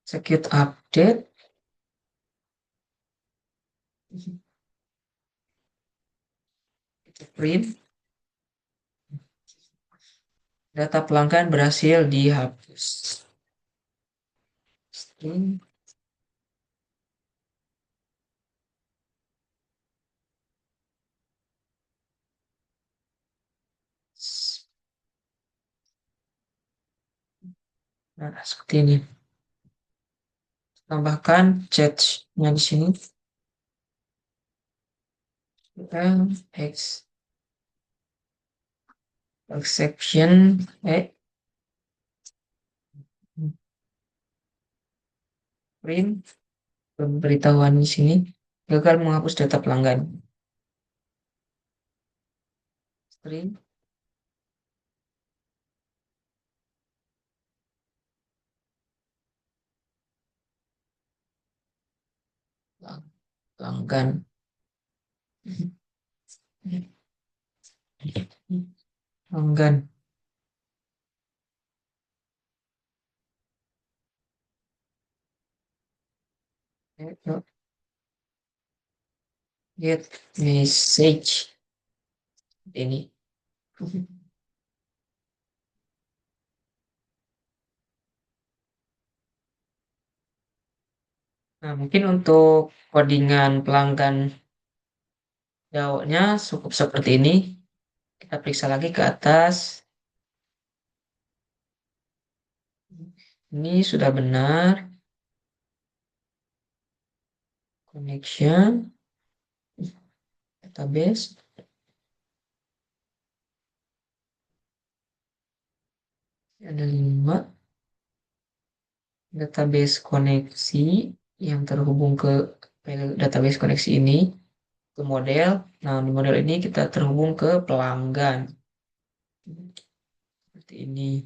execute update, print, data pelanggan berhasil dihapus. String, nah, seperti ini. Tambahkan chat-nya di sini. X exception print pemberitahuan di sini gagal menghapus data pelanggan. String pelanggan pelanggan get message ini. Nah, mungkin untuk codingan pelanggan jawabnya cukup seperti ini. Kita periksa lagi ke atas. Ini sudah benar. Connection, database. Ada 5 database koneksi yang terhubung ke file database koneksi ini ke model. Nah, di model ini kita terhubung ke pelanggan. Seperti ini.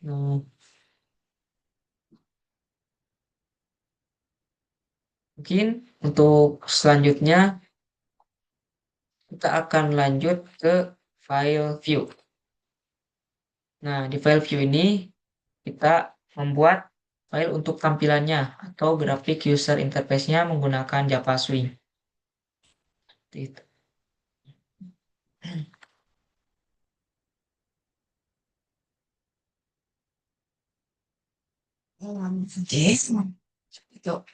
Nah, mungkin untuk selanjutnya kita akan lanjut ke file view. Nah, di file view ini kita membuat file untuk tampilannya atau grafik user interface-nya menggunakan Java Swing. Seperti itu. Oke. Itu.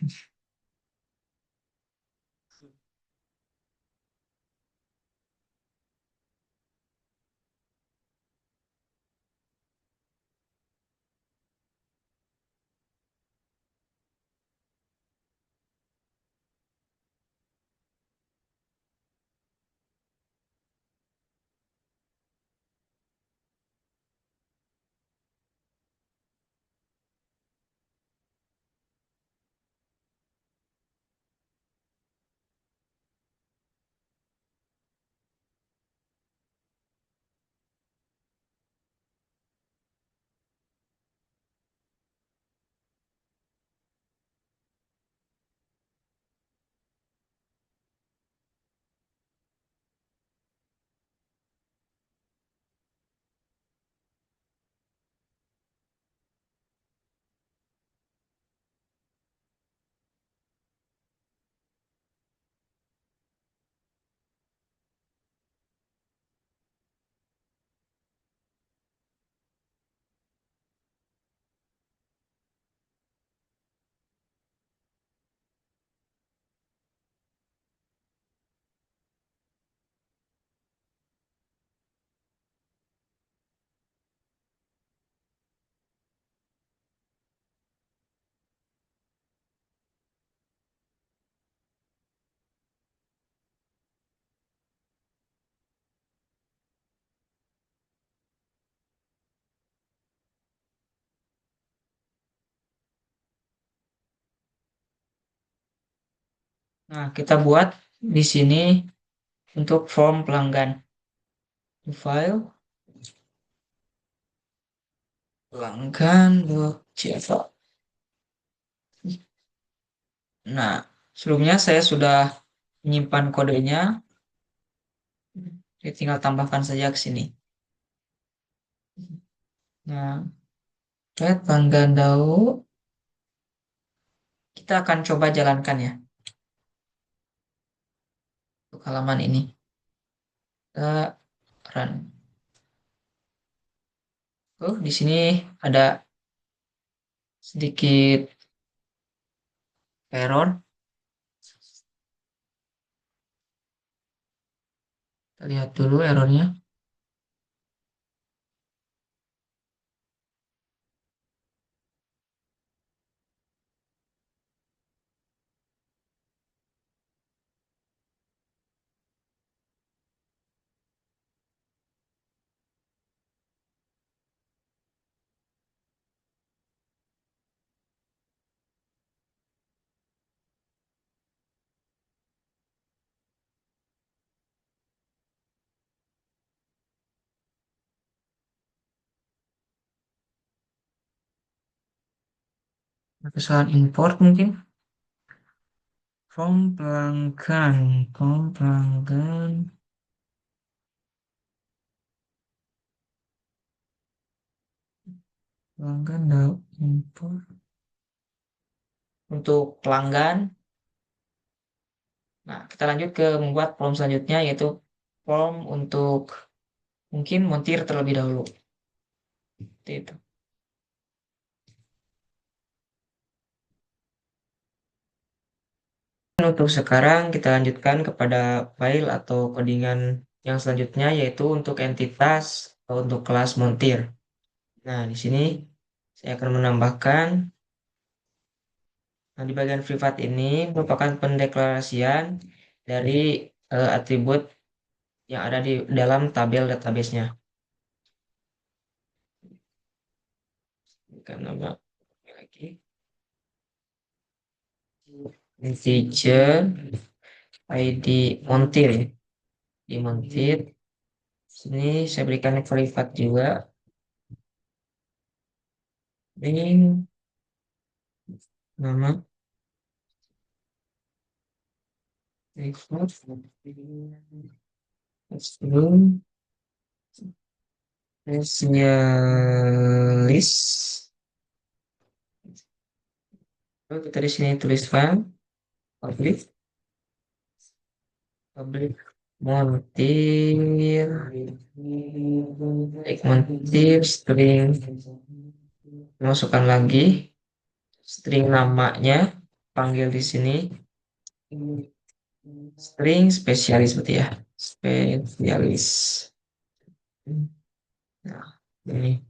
Nah, kita buat di sini untuk form pelanggan. File pelanggan Java. Nah, sebelumnya saya sudah menyimpan kodenya. Jadi tinggal tambahkan saja ke sini. Nah, pelanggan dahulu. Kita akan coba jalankan ya untuk halaman ini. Kita run. Oh, di sini ada sedikit error. Kita lihat dulu errornya. Kesalahan import mungkin. Form pelanggan, pelanggan import. Untuk pelanggan, nah kita lanjut ke membuat form selanjutnya yaitu form untuk mungkin montir terlebih dahulu. Seperti itu. Dan untuk sekarang kita lanjutkan kepada file atau codingan yang selanjutnya yaitu untuk entitas atau untuk kelas montir. Nah, di sini saya akan menambahkan, nah, di bagian privat ini merupakan pendeklarasian dari atribut yang ada di dalam tabel database-nya. Berikan nama lagi. Integer ID montir ya. Di montir. Sini saya berikan privat juga. Ini nama privat. Sebelum spesialis. Lalu kita di sini tuliskan public public montir montir string, masukkan lagi string namanya, panggil di sini string spesialis berarti ya, spesialis. Nah, ini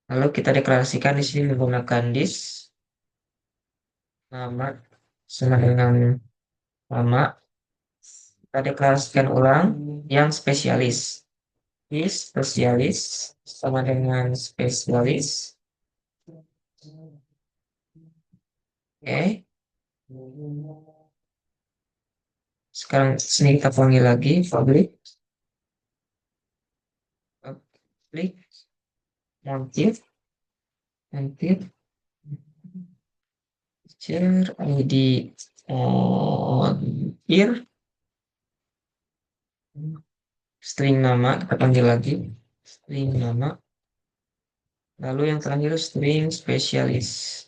lalu kita deklarasikan di sini menggunakan this nama sama dengan nama. Kita deklarasikan ulang yang spesialis. This spesialis sama dengan spesialis. Oke. Sekarang sini kita panggil lagi public public montir montir teacher ID montir string nama kita panggil lagi string nama, lalu yang terakhir string spesialis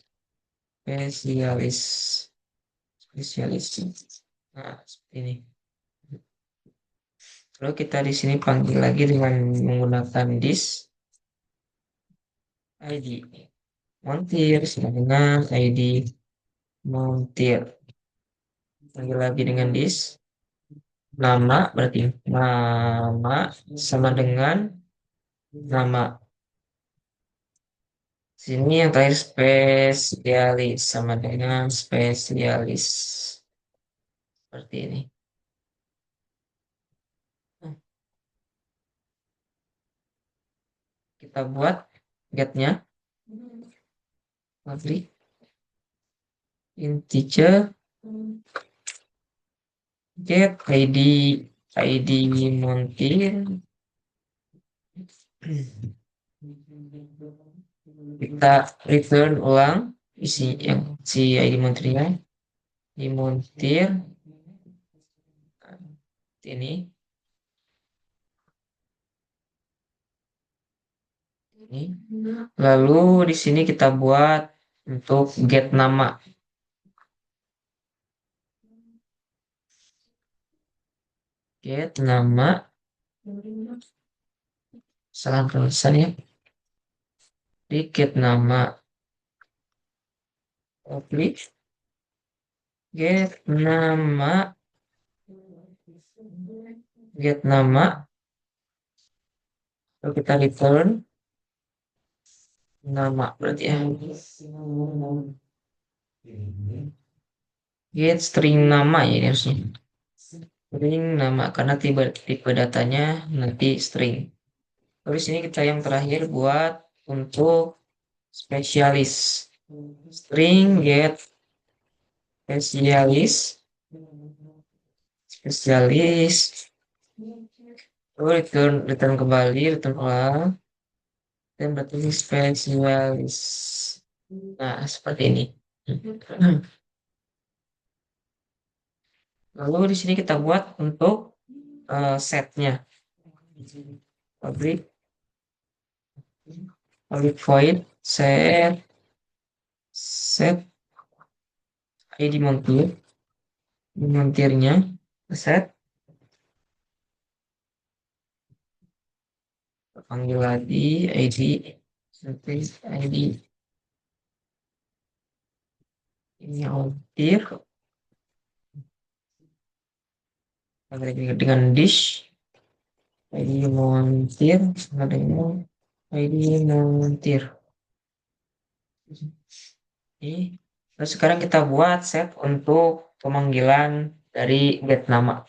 spesialis spesialis. Nah, seperti ini. Lalu kita di sini panggil lagi dengan menggunakan this ID montir sama dengan ID montir. Panggil lagi dengan this nama berarti nama sama dengan nama. Sini yang terakhir spesialis sama dengan spesialis. Seperti ini. Nah, kita buat getnya. Public integer get id montir, kita return ulang isi yang si id montirnya dimontir ini ini. Lalu di sini kita buat untuk get nama. Get nama. Salah tulisan ya. Di get nama. Klik. Get nama. Get nama. Lalu kita return nama berarti ya. Get string nama ya ini harusnya. String nama karena tipe datanya nanti string. Terus ini kita yang terakhir buat untuk spesialis. String get spesialis. Spesialis. Lalu return kembali, return ulang. Dan berarti spesialis. Nah, seperti ini. Lalu di sini kita buat untuk setnya. Public void set id montirnya set panggil lagi id id ini montir dengan dish id montir adanya id montir ini. Terus sekarang kita buat set untuk pemanggilan dari get nama.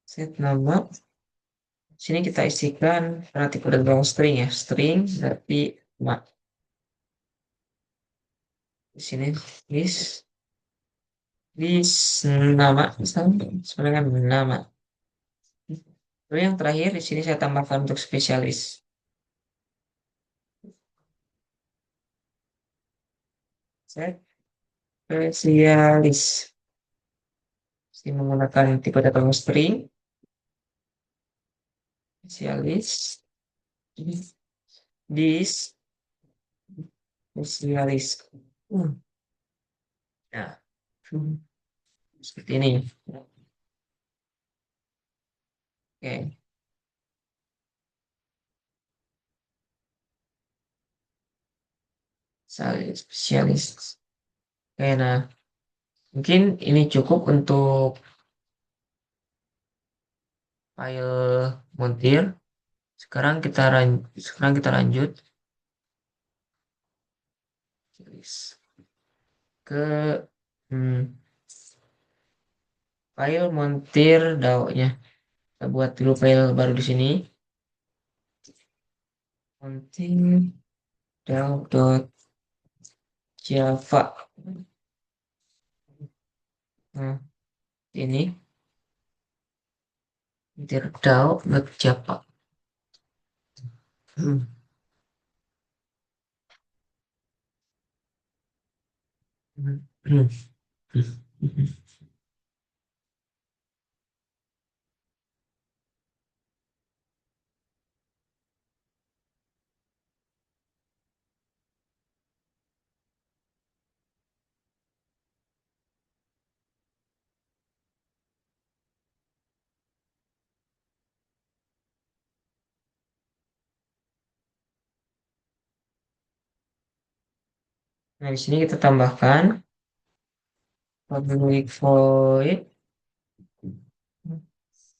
Set nama. Sini kita isikan karena tipe dalam string ya, string berarti nama. Di sini list nama sebenarnya nama. Lalu yang terakhir di sini saya tambahkan untuk spesialis. Set spesialis. Ini menggunakan tipe data string spesialis. This spesialis. Nah, seperti ini. Oke, spesialis. Oke, nah mungkin ini cukup untuk file montir. Sekarang kita lanjut ke file montir DAO-nya. Kita buat dulu file baru di sini. Montir DAO.java. Nah, ini montir DAO.java. Nah, di sini kita tambahkan public void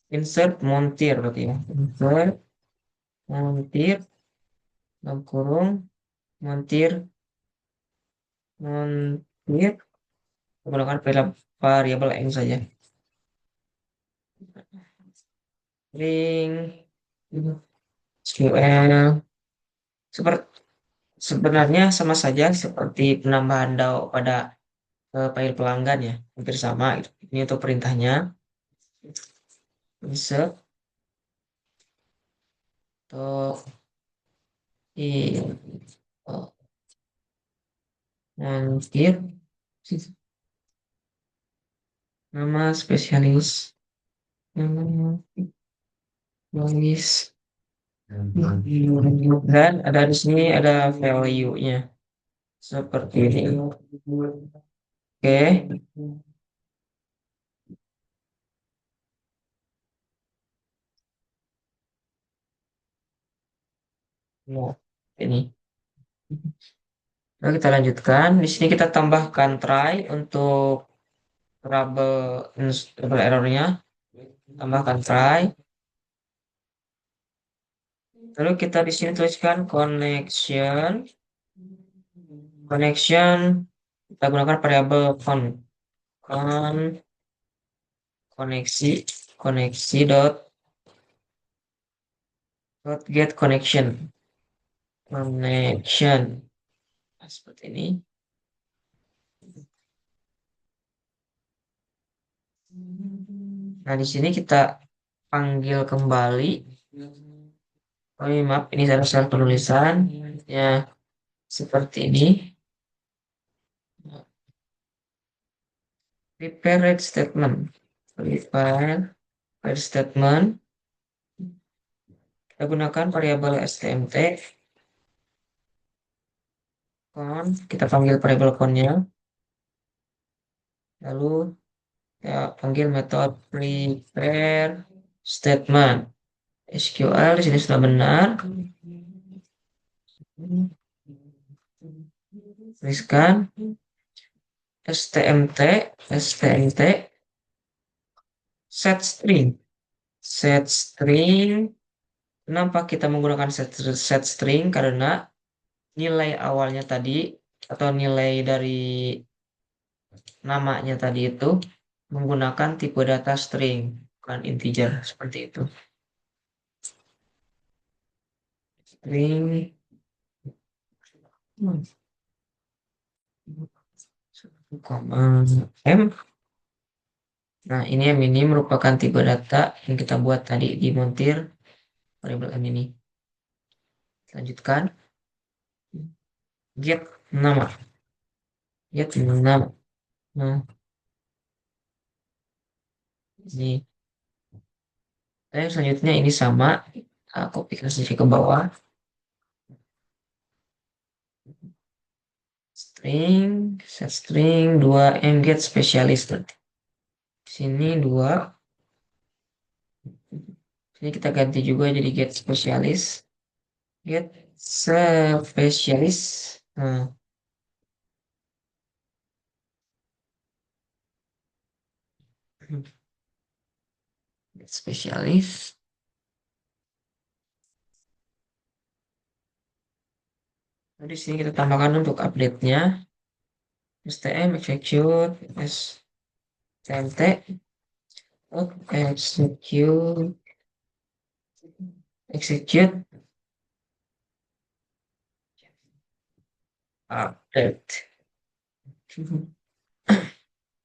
insert montir berarti ya. Insert montir dalam kurung montir menggunakan variabel n saja. Ring SQL seperti sebenarnya sama saja seperti penambahan DAO pada file pelanggan ya, hampir sama gitu. Ini untuk perintahnya, insert atau oh, mangkir nama spesialis, nama spesialis, dan ada di sini ada value-nya seperti ini. Oke, nah ini. Lalu kita lanjutkan. Di sini kita tambahkan try untuk trouble trouble errornya. Tambahkan try. Lalu kita di sini tuliskan connection. Connection kita gunakan variabel con koneksi koneksi dot get connection. Nah, seperti ini. Nah, di sini kita panggil kembali. Oh, ini maaf, ini ada salah penulisan. Ya, seperti ini. Prepare read statement. Prepare read statement. Kita gunakan variabel stmt. Kita panggil variabel connya. Lalu kita panggil metode prepare statement. SQL di sini sudah benar. Tuliskan stmt set string. Set string. Kenapa kita menggunakan set string? Karena nilai awalnya tadi atau nilai dari namanya tadi itu menggunakan tipe data string, bukan integer seperti itu. String koma m. Nah, ini merupakan tipe data yang kita buat tadi di montir variabel m ini. Lanjutkan. Get nama. Get nama. Nah, ini. Dan selanjutnya ini sama. Kopikan saja ke bawah. Set string 2 m get spesialis nanti. Sini 2. Sini kita ganti juga jadi get spesialis. Get spesialis. Nah, get spesialis. Nah, di sini kita tambahkan untuk update-nya. STM execute stmt execute update.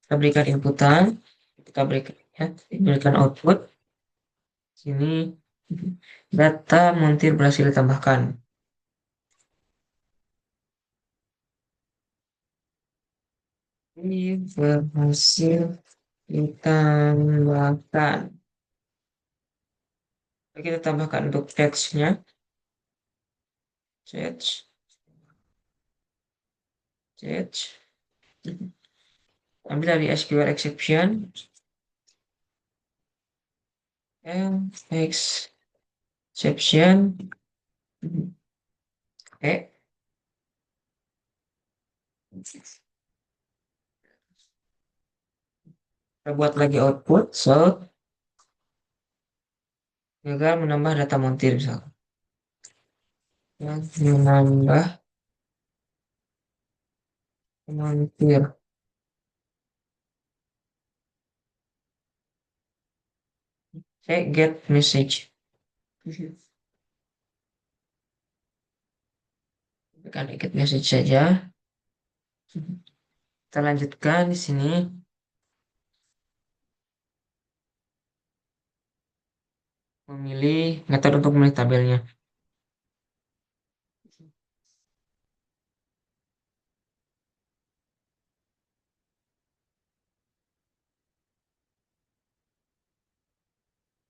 Kita berikan inputan, kita berikan output. Sini data montir berhasil ditambahkan. Ini berhasil ditambahkan. Kita tambahkan untuk text-nya. Text. Ambil dari SQL exception. Exception. Oke. Kita buat lagi output. So, gagal menambah data montir misalkan. Menambah montir. Get message. Tekan get message saja. Kita lanjutkan di sini. Memilih metode untuk memilih tabelnya.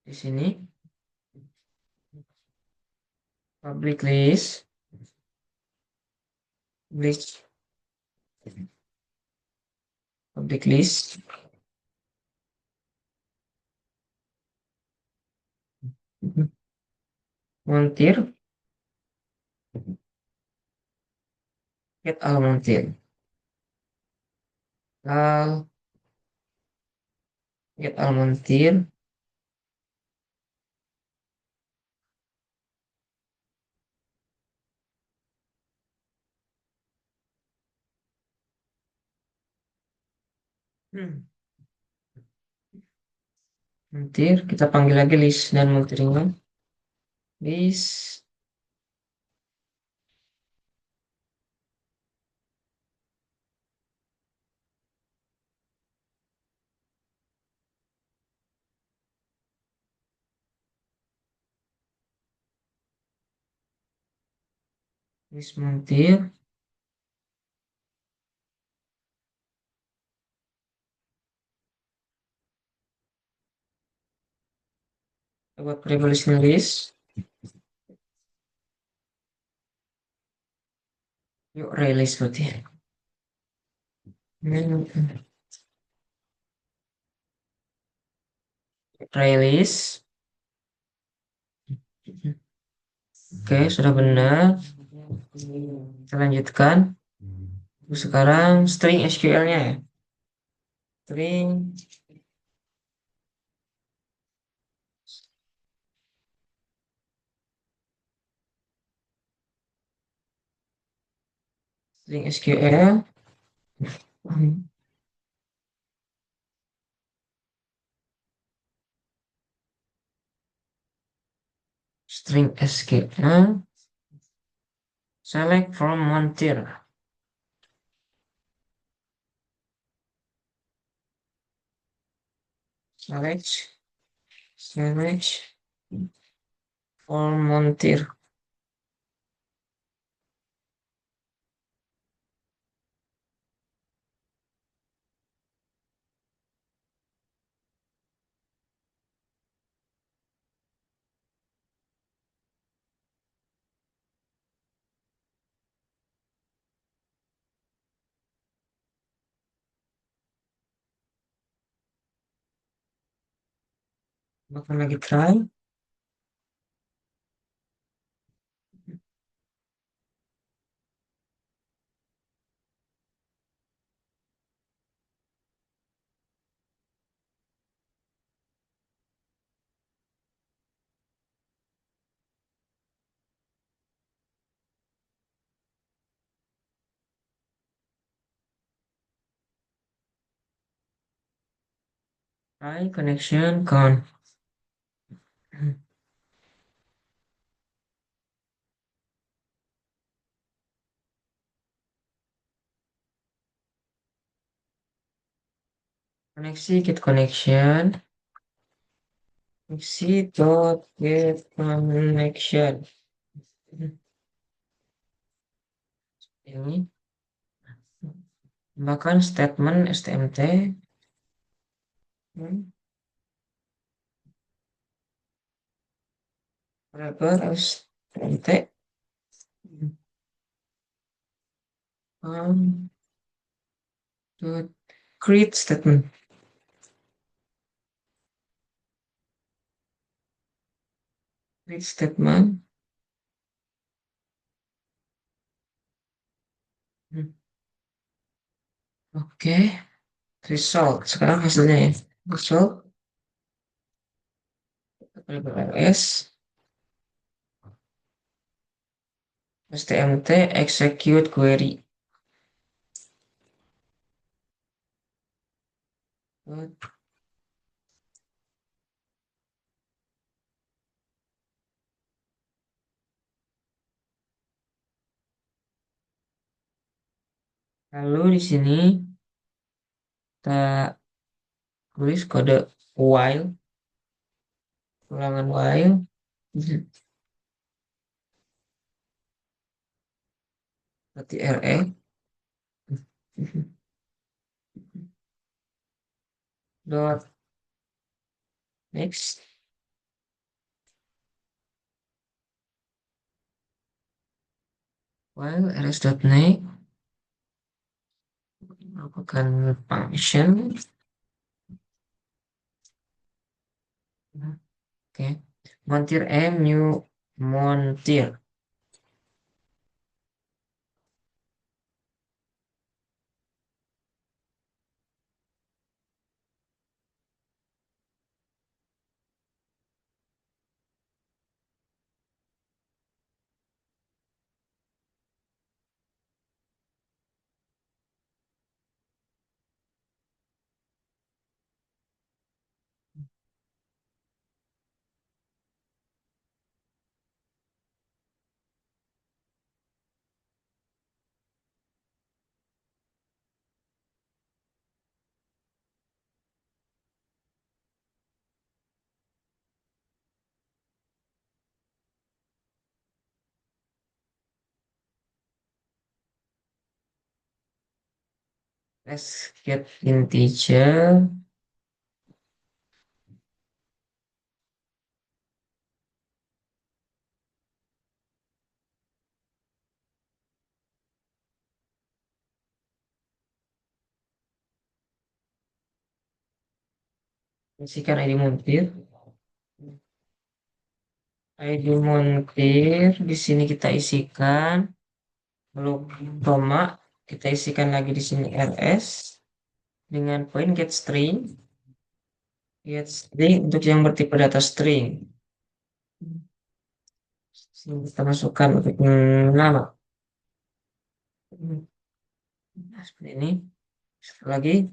Di sini public list, public list, montir, get all montir, al get all montir, montir. Kita panggil lagi list dan montirnya. List, list montir. Buat previous list. Yuk release berarti. Release. Oke, sudah benar. Kita lanjutkan. Sekarang string SQL-nya ya. String SQL. String SQL. Select from montir. Select from montir. Bahkan lagi try. Try connection con. Koneksi get connection. Koneksi dot get connection. Ini bahkan statement stmt. Wrapper stmt. Dot create statement. Create statement. Oke, result. Sekarang hasilnya ya. Result s stmt execute query. Lalu di sini kita tulis kode while, ulangan while, berarti RE, dot next, while rs dot next merupakan function. Oke, montir M new montir. Let's get integer. Isikan ID montir. ID montir di sini kita isikan belum koma, kita isikan lagi di sini rs dengan poin get string untuk yang bertipe data string. Sini kita masukkan untuk nama. Nah, seperti ini. Sekali lagi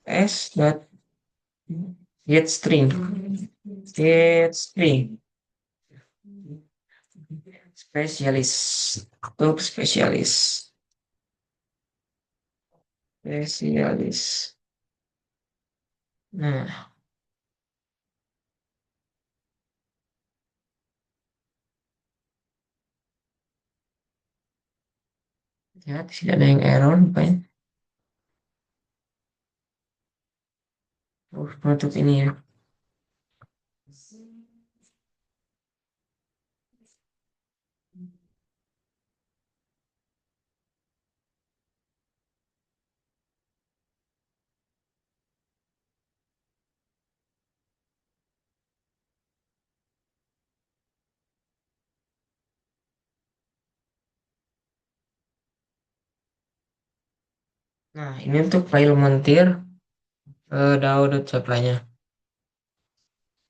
s dot get string spesialis untuk spesialis. Nah, ya tidak ada yang error apa ya? Penutup ini ya. Nah, ini untuk file montir dao.java-nya.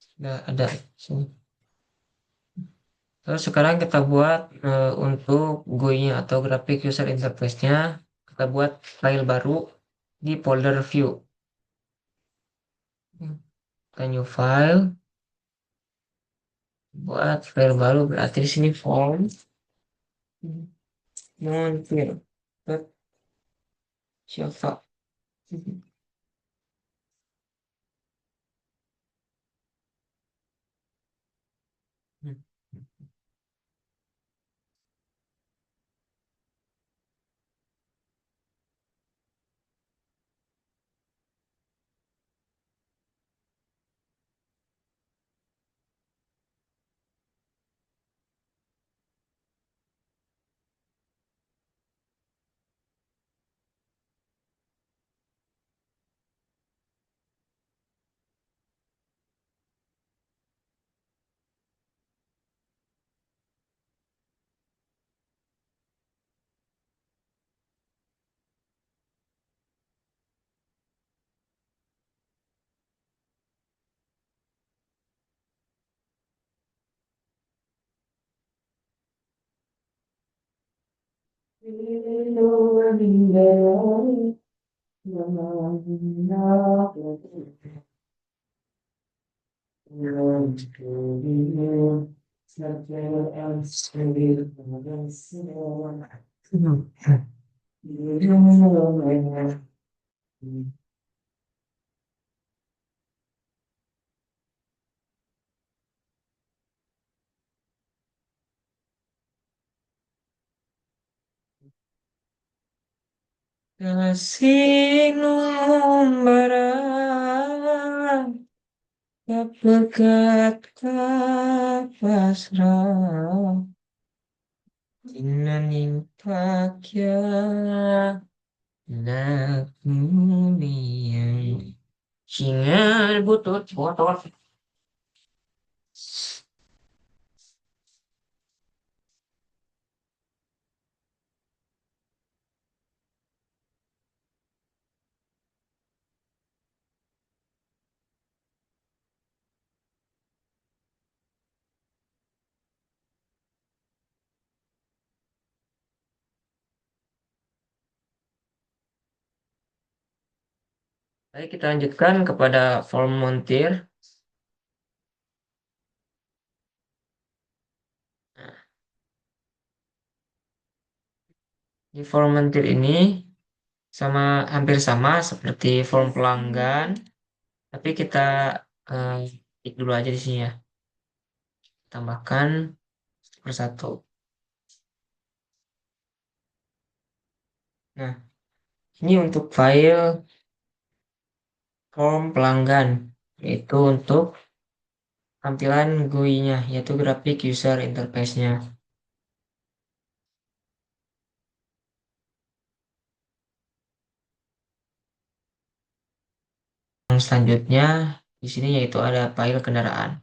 Sudah ada sini. Terus sekarang kita buat untuk GUI-nya atau graphic user interface-nya, kita buat file baru di folder view. Kita new file, buat file baru berarti di sini form montir.java. Kasih numbara pegat pasrah Tinaning pakya na kemudian singa butut botol. Baik, kita lanjutkan kepada form montir. Nah, di form montir ini hampir sama seperti form pelanggan, tapi kita eh, klik dulu aja di sini ya. Tambahkan persatu. Nah, ini untuk file form pelanggan, yaitu untuk tampilan GUI-nya, yaitu Graphic User Interface-nya. Yang selanjutnya di sini yaitu ada file kendaraan.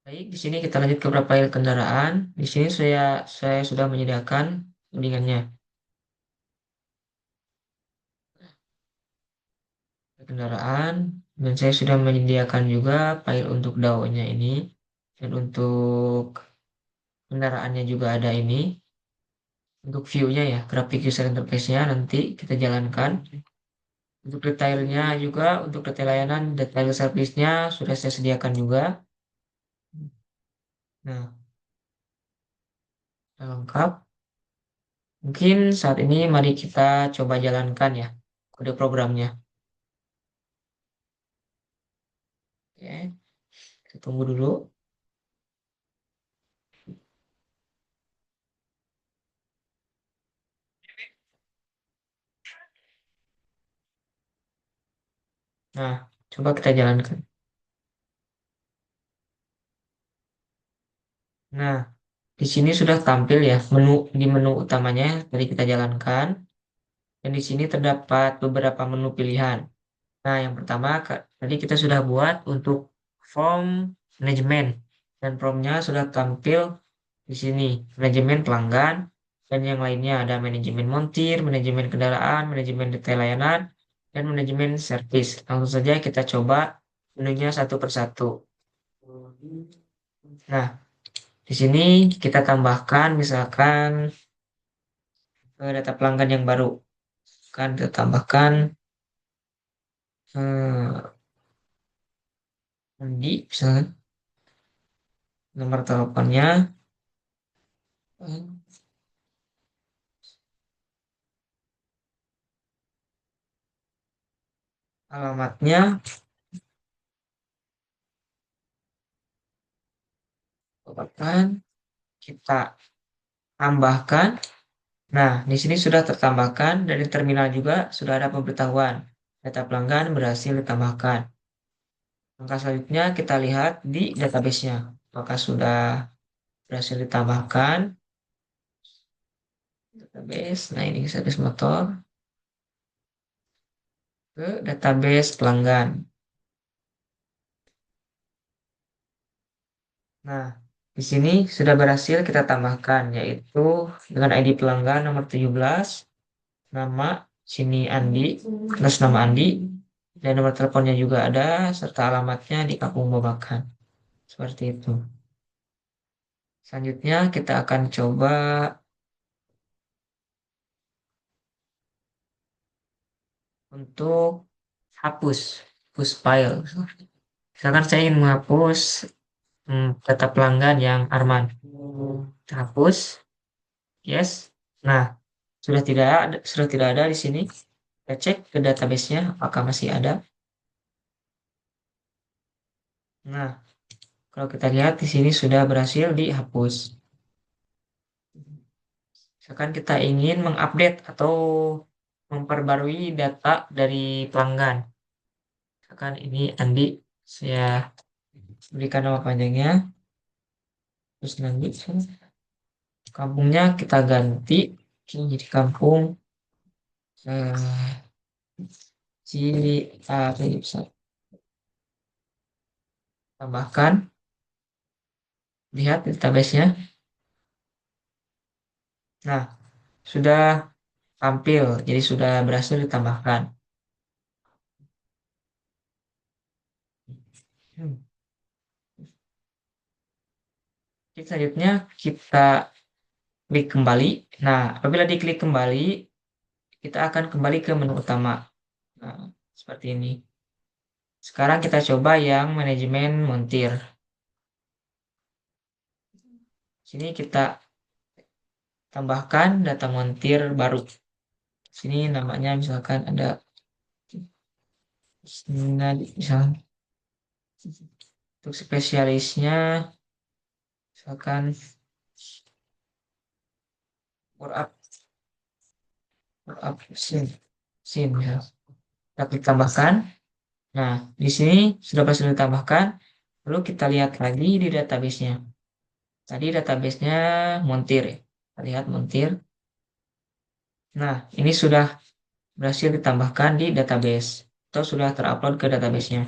Baik, di sini kita lanjut ke file kendaraan. Di sini saya sudah menyediakan codingannya. Kendaraan dan saya sudah menyediakan juga file untuk DAO-nya ini dan untuk kendaraannya juga ada ini. Untuk view-nya ya, graphic user interface-nya nanti kita jalankan. Untuk detailnya juga, untuk detail layanan, detail service-nya sudah saya sediakan juga. Nah, sudah lengkap. Mungkin saat ini mari kita coba jalankan ya kode programnya. Oke, kita tunggu dulu. Nah, coba kita jalankan. Nah, di sini sudah tampil ya menu utamanya tadi kita jalankan dan di sini terdapat beberapa menu pilihan. Nah, yang pertama tadi kita sudah buat untuk form manajemen dan formnya sudah tampil di sini manajemen pelanggan dan yang lainnya ada manajemen montir, manajemen kendaraan, manajemen detail layanan dan manajemen service. Langsung saja kita coba menunya satu persatu. Nah, di sini kita tambahkan misalkan data pelanggan yang baru. Kan kita tambahkan Andi, misalkan nomor teleponnya, eh, alamatnya, tambahkan, kita tambahkan. Nah, di sini sudah tertambahkan dari terminal juga sudah ada pemberitahuan data pelanggan berhasil ditambahkan. Langkah selanjutnya kita lihat di database-nya. Apakah sudah berhasil ditambahkan database. Nah, ini database motor ke database pelanggan. Nah, di sini sudah berhasil kita tambahkan yaitu dengan ID pelanggan nomor 17, nama sini Andi, terus nama Andi dan nomor teleponnya juga ada serta alamatnya di Kampung Babakan. Seperti itu. Selanjutnya kita akan coba untuk hapus, hapus file. Misalkan saya ingin menghapus data pelanggan yang Arman. Kita hapus, yes. Nah, sudah tidak ada di sini. Kita cek ke database-nya apakah masih ada. Nah, kalau kita lihat di sini sudah berhasil dihapus. Misalkan kita ingin mengupdate atau memperbarui data dari pelanggan. Misalkan ini Andi, saya berikan nama panjangnya. Terus nanti kampungnya kita ganti jadi kampung eh, bisa tambahkan. Lihat database-nya. Nah, sudah tampil, jadi sudah berhasil ditambahkan. Hmm. Oke, selanjutnya kita klik kembali. Nah, apabila diklik kembali, kita akan kembali ke menu utama. Nah, seperti ini. Sekarang kita coba yang manajemen montir. Sini kita tambahkan data montir baru. Sini namanya misalkan ada misalkan untuk spesialisnya misalkan backup SIM ya. Kita klik tambahkan. Nah, di sini sudah berhasil ditambahkan. Lalu kita lihat lagi di database-nya. Tadi database-nya montir ya. Kita lihat montir. Nah, ini sudah berhasil ditambahkan di database atau sudah terupload ke database-nya.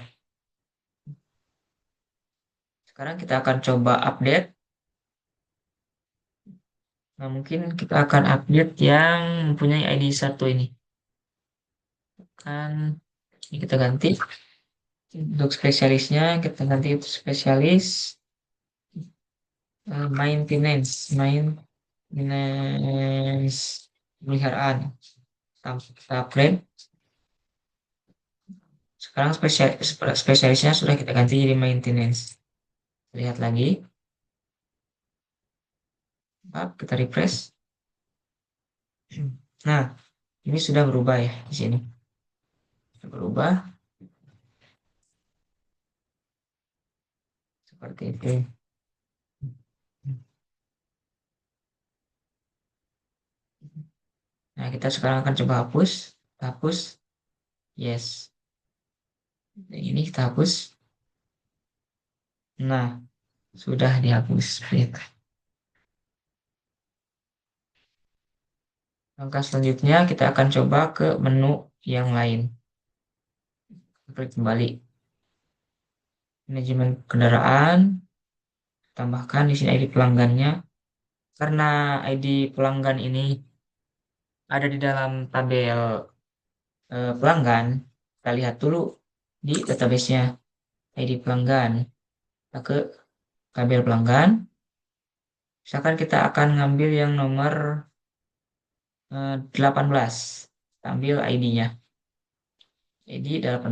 Sekarang kita akan coba update. Nah, mungkin kita akan update yang mempunyai ID 1 ini. Kan ini kita ganti untuk spesialisnya, kita ganti itu spesialis maintenance pemeliharaan. Kita upgrade. Sekarang spesialisnya sudah kita ganti jadi maintenance. Lihat lagi. Kita refresh. Nah, ini sudah berubah ya di sini. Sudah berubah seperti itu. Nah, kita sekarang akan coba hapus. Hapus. Yes. Yang ini kita hapus. Nah, sudah dihapus. Langkah selanjutnya kita akan coba ke menu yang lain. Klik kembali. Manajemen kendaraan. Tambahkan di sini ID pelanggannya. Karena ID pelanggan ini ada di dalam tabel pelanggan, kita lihat dulu di database-nya ID pelanggan. Kita ke tabel pelanggan. Misalkan kita akan ngambil yang nomor 18. Kita ambil ID-nya. ID 18.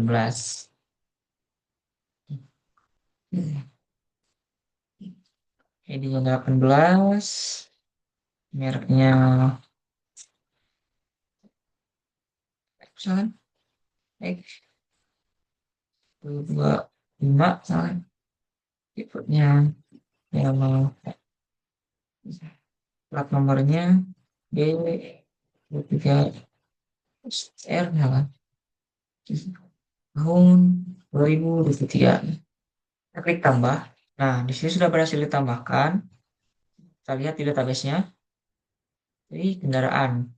ID-nya 18. Mereknya misalkan X25 misalkan. Tipenya yang mau plat nomornya B23 R misalkan. Tahun 2023. Kita klik tambah. Nah, di sini sudah berhasil ditambahkan. Kita lihat di database-nya. Jadi kendaraan.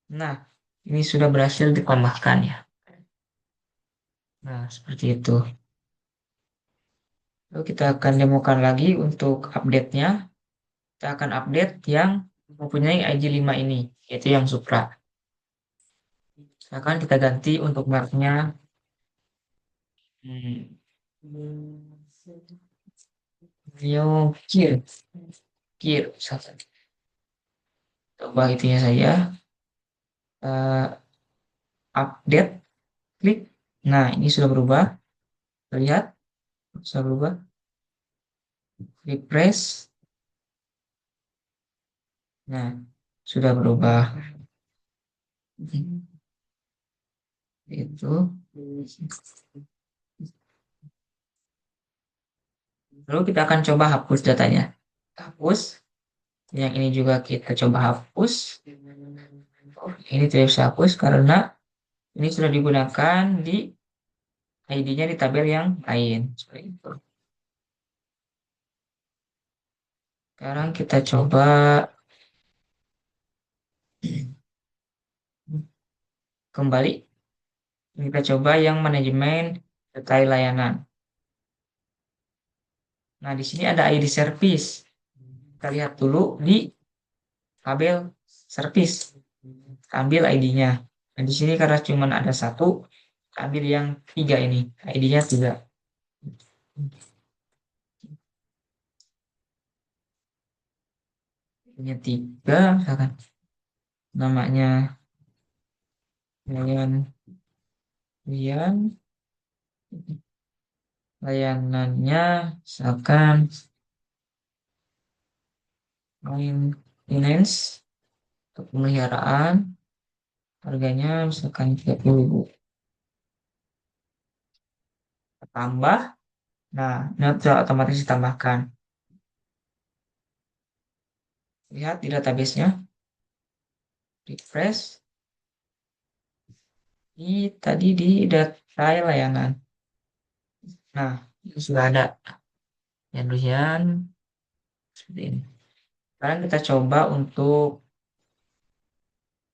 Nah, ini sudah berhasil ditambahkan ya. Nah, seperti itu. Lalu kita akan demokan lagi untuk update-nya. Kita akan update yang mempunyai IG5 ini, yaitu yang Supra. Akan kita ganti untuk mereknya Mio Gear. Gear, misalkan. Coba itunya saya. eh, update, klik. Nah, ini sudah berubah. Lihat, sudah berubah. Refresh. Nah, sudah berubah. Itu. Lalu kita akan coba hapus datanya. Hapus. Yang ini juga kita coba hapus. Oh, ini tidak bisa hapus karena ini sudah digunakan di ID-nya di tabel yang lain. Seperti itu. Sekarang kita coba kembali. Kita coba yang manajemen detail layanan. Nah, di sini ada ID service. Kita lihat dulu di tabel service. Ambil ID-nya. Nah, di sini karena cuma ada satu, ambil yang tiga ini. ID-nya tiga. ID-nya tiga, misalkan namanya layan, layan, layanannya, misalkan maintenance untuk pemeliharaan, harganya misalkan 30.000. Tambah, nah ini sudah otomatis ditambahkan. Lihat di database-nya, refresh, tadi di data layanan. Nah, ini sudah ada yang demikian seperti ini. Sekarang kita coba untuk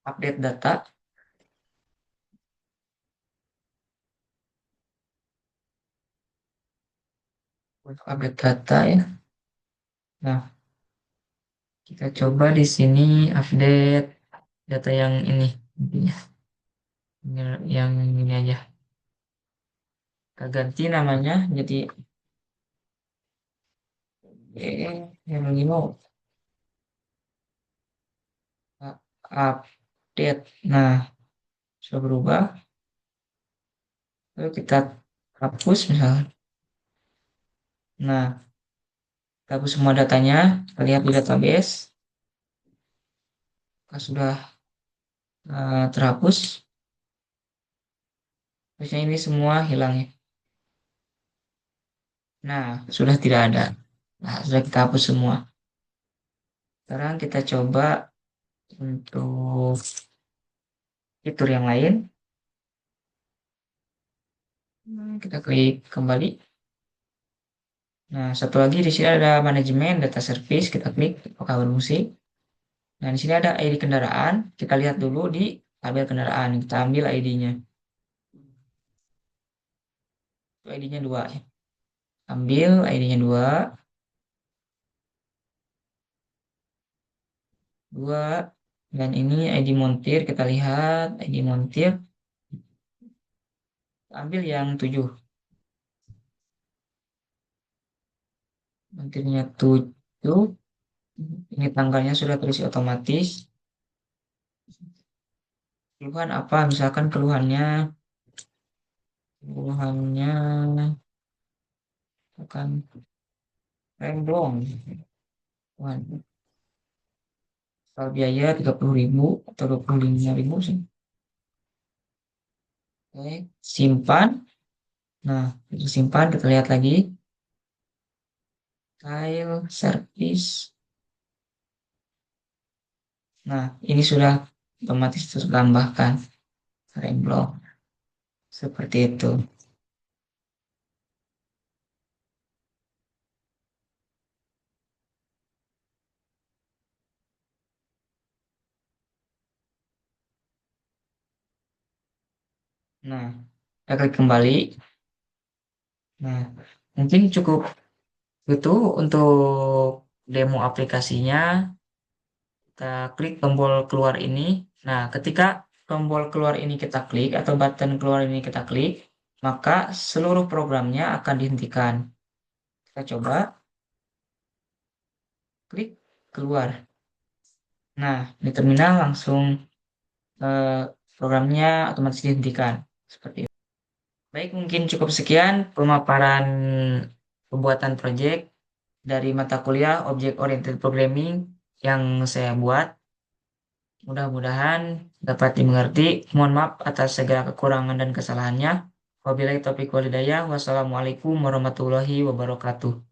update data. Untuk update data ya. Nah, kita coba di sini update data yang ini. Intinya. Yang ini aja. Kita ganti namanya jadi yang ini mau update. Nah, sudah berubah. Lalu kita hapus misalnya. Nah, kita hapus semua datanya. Kita lihat di database. Kita sudah terhapus. Terusnya ini semua hilang ya. Nah, sudah tidak ada. Nah, sudah kita hapus semua. Sekarang kita coba untuk fitur yang lain. Kita klik kembali. Nah, satu lagi di sini ada manajemen data service. Kita klik apakah berfungsi. Nah, di sini ada ID kendaraan. Kita lihat dulu di tabel kendaraan. Kita ambil ID-nya. ID-nya 2 ya. Ambil ID-nya 2. 2. Dan ini ID montir. Kita lihat ID montir. Ambil yang 7. Montirnya 7. Ini tanggalnya sudah terisi otomatis. Keluhan apa? Misalkan keluhannya akan remblong. Keluhan soal biaya 30.000 atau 25.000 sih. Oke, simpan. Nah, itu simpan. Kita lihat lagi. File service. Nah, ini sudah otomatis tertambahkan remblong. Seperti itu. Nah, kita klik kembali. Nah, mungkin cukup itu untuk demo aplikasinya. Kita klik tombol keluar ini. Nah, ketika tombol keluar ini kita klik atau button keluar ini kita klik, maka seluruh programnya akan dihentikan. Kita coba klik keluar. Nah, di terminal langsung eh, programnya otomatis dihentikan. Seperti itu. Baik, mungkin cukup sekian pemaparan pembuatan proyek dari mata kuliah Object Oriented Programming yang saya buat. Mudah-mudahan dapat dimengerti. Mohon maaf atas segala kekurangan dan kesalahannya. Wabillahi taufiq walhidayah. Wassalamualaikum warahmatullahi wabarakatuh.